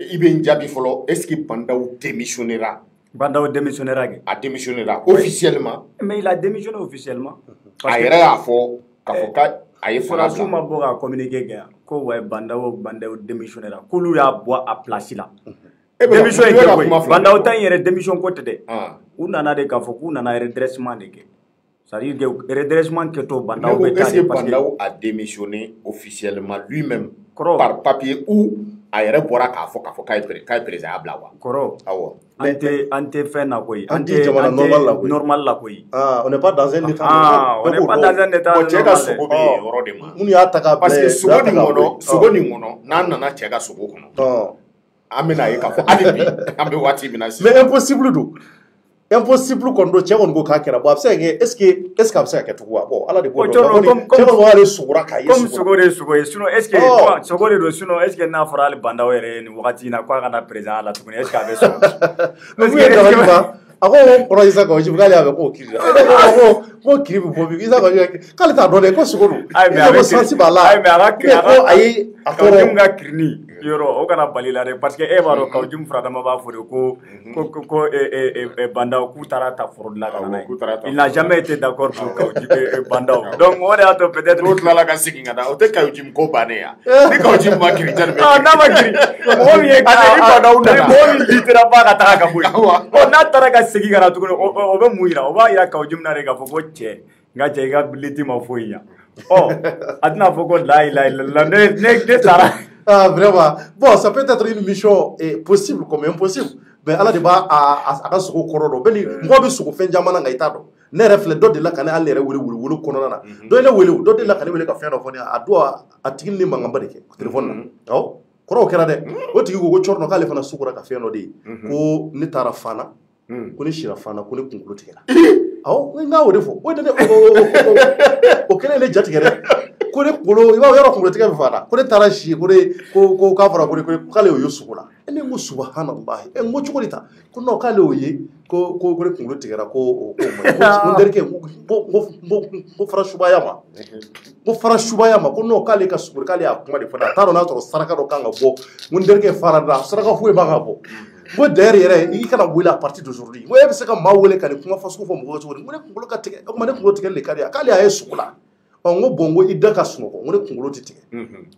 Speaker 5: i bɛ n jaabi fɔlɔ est ce que Bandaw démissionnera.
Speaker 7: Bandaw démissionnera kɛ.
Speaker 5: A démissionnera officiellement.
Speaker 7: mais il a démissionné officiellement.
Speaker 5: a yɛrɛ y'a fɔ k'a fɔ k'a ye fanga bila.
Speaker 7: sɔrɔsiw ma bɔ ka communiqué kɛ yan ko ouais Bandaw démissionnera k'olu y'a bɔ a place la. démission in kɛ koyi Bandaw ta in yɛrɛ démission ko tɛ dɛ u nana de k'a fɔ k'u nana redressement de kɛ c'est à dire que redressement kɛtɔ Bandaw bɛ taa de parce que
Speaker 5: Bandaw a démissionné officiellement lui-même par papier ou a yɛrɛ bɔra k'a fɔ k'a ye président ya bila wa.
Speaker 7: kɔrɔ
Speaker 5: awɔ
Speaker 7: an tɛ fɛn na koyi
Speaker 2: an tɛ jamana
Speaker 7: normal la koyi.
Speaker 2: on n'est pas dans un état
Speaker 7: on n'est pas dans un état normal.
Speaker 5: cɛ ka sogo bɛ yen yɔrɔ de ma
Speaker 2: minnu y'a ta k'a bila
Speaker 5: parce que sogo nin kɔnɔ n'an nana cɛ ka sogo kɔnɔ an bɛna ye k'a fɔ hali bi an bɛ waati min na sisan.
Speaker 2: mais impossible don impossible kɔni don cɛ kɔni ko k'a kɛra bon a bɛ se ka kɛ est ce que a bɛ se ka kɛ tugun wa bon ala de b'o dɔn cɛ kɔni b'ale sugura k'a ye
Speaker 7: comme sogo de ye sogo ye sinon est ce que sogo de don sinon est ce que n'a fɔra hali Bandaw yɛrɛ nin wagati in na k'a kana président la tuguni est ce que a bɛ sɔn.
Speaker 2: mais mun ye dabali ma a ko kɔrɔ Isa Kɔjim k'ale y'a mɛn k'o kiri la k'o kiri bɛ bɔ bi Isa Kɔjim k'ale t'a dɔn dɛ ko sogo don ko sansi b'a la
Speaker 7: mais a
Speaker 2: ye a
Speaker 7: Kɔjim ka kirini yɔrɔ o kana bali la dɛ parce que e b'a dɔn Kɔjim furadama b'a fɔ de ko Bandaw k'u taara ta foro de la ka na il n'a jamais été d'accord pour Bandaw donc o de y'a to peut être
Speaker 5: o tilala ka segin ka na o tɛ Kɔjim ko bannen ya ni Kɔjim ma kiri jɛn bɛ
Speaker 7: n'a ma kiri mɔgɔ min ye mɔgɔ min litera ba ka taga ka bɔ yen n'a taara ka segin ka na tuguni o bɛ mun yira o b'a yira Kɔjim na de k'a fɔ ko cɛ n ka cɛ i ka liti ma foyi ɲa a tɛna fɔ ko la ilaha illallah ne taara.
Speaker 2: Vraiment. Bon, ça peut être une mission possible comme impossible. Mais ala de b'a a ka sogo kɔrɔ dɔn. Bɛɛ ni mɔgɔ bɛ sogo fɛn caman na nka i t'a dɔn. Ne yɛrɛ filɛ dɔ de la ka ne ale yɛrɛ wele kɔnɔna na. Dɔ ne wele dɔ de la ka ne wele ka fɛn dɔ fɔ ne a don a tigi ni mankanba de kɛ téléphone na. Awɔ kɔrɔw kɛra dɛ. O tigi ko cɔrɔ k'ale fana sugura ka fɛn dɔ de ye. Ko ne taara Fana. Ko ne sira Fana ko ne kunkolo tigɛra. Awɔ n k'a o de fɔ. O kɛlen ne jatigɛ dɛ. ko ne kunkolo i b'a yɔrɔ kunkolotigɛ bɛ fara ko ne taara si ko k'a fɔra ko k'ale y'o ye sugu la ne ko subahanallahi n ko cogo di ta ko non k'ale y'o ye ko ne kunkolo tigɛra ko n terikɛ ko fara subaya ma ko non k'ale ka suguri k'ale y'a kuma de fɔ a t'a dɔn n'a sɔrɔ saraka dɔ kan ka bɔ n terikɛ fara da saraka foyi man ka bɔ n ko d'ailleurs yɛrɛ i kana wele à partir d'aujourd'hui n ko e bɛ se ka maa wele ka nin kuma fasugu fɔ mɔgɔ cogo di n ko ne kunkolo ka tigɛ o tuma ne kunkolo tigɛli de ka di k'ale y'a ye sugu la n ko bon n ko i da ka sunɔgɔ n ko ne kunkolo tɛ tigɛ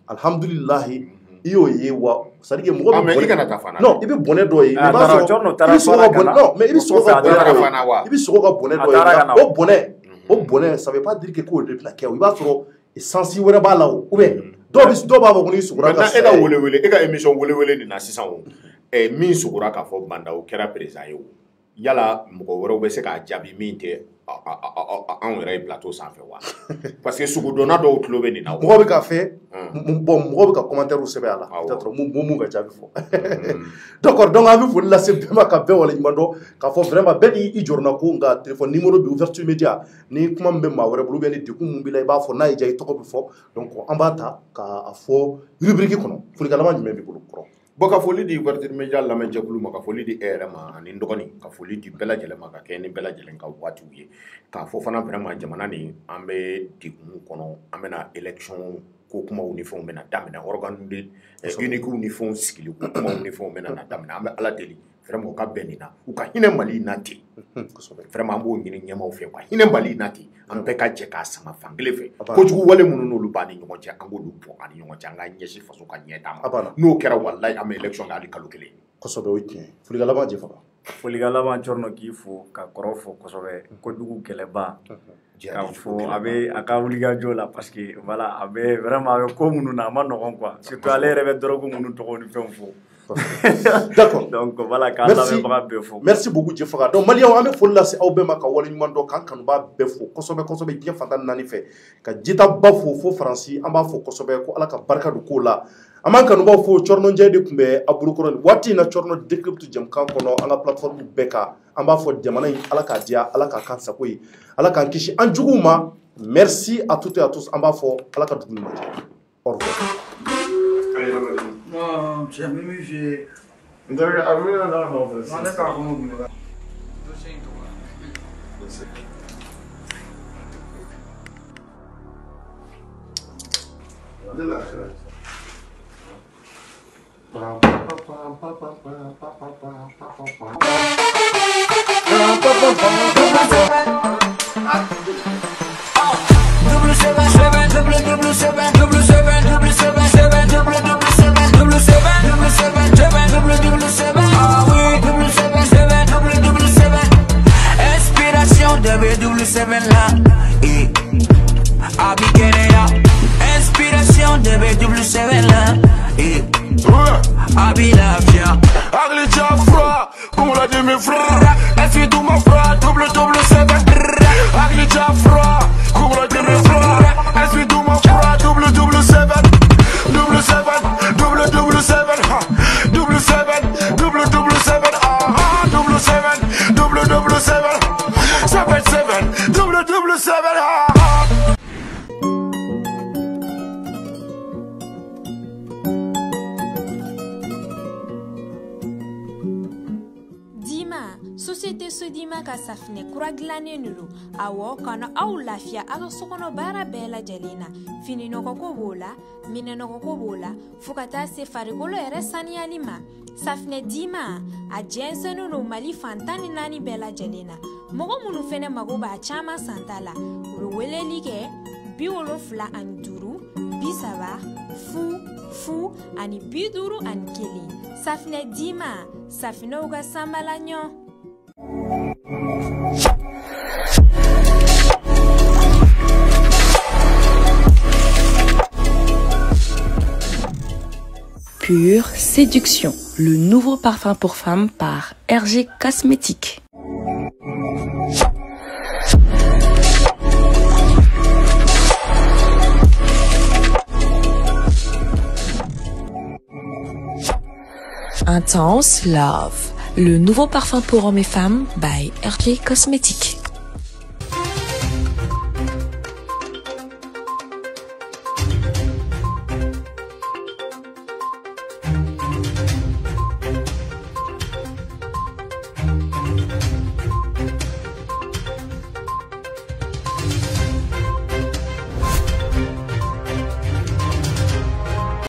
Speaker 2: alhamdulilahi i y'o ye wa c'est à dire mɔgɔ bɛ bɔnɛ non i bɛ bɔnɛ dɔ ye i b'a sɔrɔ i bɛ sogo ka bɔnɛ non mais i bɛ sogo ka bɔnɛ dɔ ye i bɛ sogo ka bɔnɛ dɔ ye o bɔnɛ ça veut pas dire que k'o de bɛna kɛ o i b'a sɔrɔ essence wɛrɛ b'a la o ou bien dɔw b'a fɔ ko n'i sugora ka
Speaker 5: e ka welewele e ka émission welewele nin na sisan o min sugora k'a fɔ Banda o kɛra président ye o yala mɔgɔ wɛrɛw bɛ se k'a jaabi min tɛ anw yɛrɛ ye plateau sanfɛ wa parce que sugudonna dɔw tulo bɛ nin na
Speaker 2: mɔgɔ bɛ ka fɛ bon mɔgɔ bɛ ka commentaire sɛbɛn a la peut-être mun ka jaabi fɔ d'accord donc an bɛ foli lase bɛɛ ma ka bɛɛ waleɲuman dɔn k'a fɔ vraiment bɛɛ n'i jɔrɔna ko nka téléphone numéro bɛ ouverture média ni kuma min bɛ maa wɛrɛ bolo ou bien ni degun min b'i la i b'a fɔ n'a y'i diya i tɔgɔ bɛ fɔ donc an b'a ta k'a fɔ rubrique kɔnɔ folikalama jumɛn b'i bolo kɔrɔ
Speaker 5: bon ka foli di ouverture média lamɛnjɛkulu ma ka foli di e yɛrɛ ma ani n dɔgɔnin ka foli di bɛɛ lajɛlen ma ka kɛ ni bɛɛ lajɛlen ka waatiw ye k'a fɔ fana vraiment jamana nin an bɛ degun kɔnɔ an bɛna élection ko kumaw ni fɛnw bɛna daminɛ organe uniquew ni fɛnw sigili ko kumaw ni fɛnw bɛna daminɛ an bɛ ala deli vraiment u ka bɛn nin na u ka hinɛ Mali in na ten vraiment an b'o ɲini ɲɛmaw fɛ ka hinɛ Mali in na ten an bɛɛ ka jɛ k'a sama fan kelen fɛ kojugu wale minnu n'olu b'a ni ɲɔgɔn cɛ an b'olu bɔ an ni ɲɔgɔn cɛ an ka ɲɛsin faso ka ɲɛ taama n'o kɛra walayi an bɛ élection kɛ hali kalo kelen
Speaker 2: kosɛbɛ o ye tiɲɛ folikan laban jɛ faga
Speaker 7: folikan laban Cɔrɔnɔ k'i fo ka kɔrɔ fɔ kosɛbɛ kojugu kɛlɛba k'a fɔ a ka wulikajɔ la parce que voilà a bɛ vraiment a bɛ ko minnu na a ma nɔgɔn quoi surtout ale yɛrɛ bɛ dɔrɔgu minnu tɔgɔ ni fɛnw fɔ
Speaker 2: d'accord
Speaker 7: donc voilà k'an lamɛnbaga bɛɛ fo
Speaker 2: merci beaucoup Jɛfaga donc maliyɛnw an bɛ foli lase aw bɛɛ ma ka waleɲuman dɔn k'an kanubaa bɛɛ fo kosɛbɛ kosɛbɛ diɲɛ fantan naani fɛ ka jitaba fo Faransi an b'a fo kosɛbɛ ko ala ka barika don kow la an b'an kanubaw fo Cɔrɔnɔ Njayi de tun bɛ a bolokɔrɔ nin waati in na Cɔrɔnɔ Décrypte jɛmukan kɔnɔ an ka plateforme bɛɛ kan an b'a fɔ jamana in ala k'a diya ala k'a k'an sago ye ala k'an kisi an juguw ma merci à toutes et à tous an b'a fɔ ala ka dugu ɲuman kɛ au revoir.
Speaker 8: Non, c'è amici.
Speaker 2: Non
Speaker 8: è qua comunque.
Speaker 9: Inspiration W7 là, Abigenia. Inspiration W7 là, Abilafia.
Speaker 10: Agli già fra, come la di mio fra, e fi tu ma fra, W7. Agli già fra, come la di mio fra, e fi tu ma fra, W7. W7, W7, ha, W7, W7, aha, W7, W7, 77, W7, ha.
Speaker 11: Société Sodima ka safinɛ kura dilannen de don awɔ kana aw lafiya a ka sokɔnɔ baara bɛɛ lajɛlen na fini nɔgɔko b'o la minɛ nɔgɔko b'o la fo ka taa se farikolo yɛrɛ saniyali ma safinɛ Dima a jɛnsɛnnen don Mali fan 14 bɛɛ lajɛlen na mɔgɔ minnu fɛnɛ mago b'a caman santa la u bɛ weleli kɛ 75 30 fu ani 51 safinɛ Dima safinɛw ka sanbala ɲɔ.
Speaker 12: Pure Séduction, le nouveau parfum pour femmes par RG Cosmétiques. Intense Love, le nouveau parfum pour hommes et femmes by RG Cosmétiques.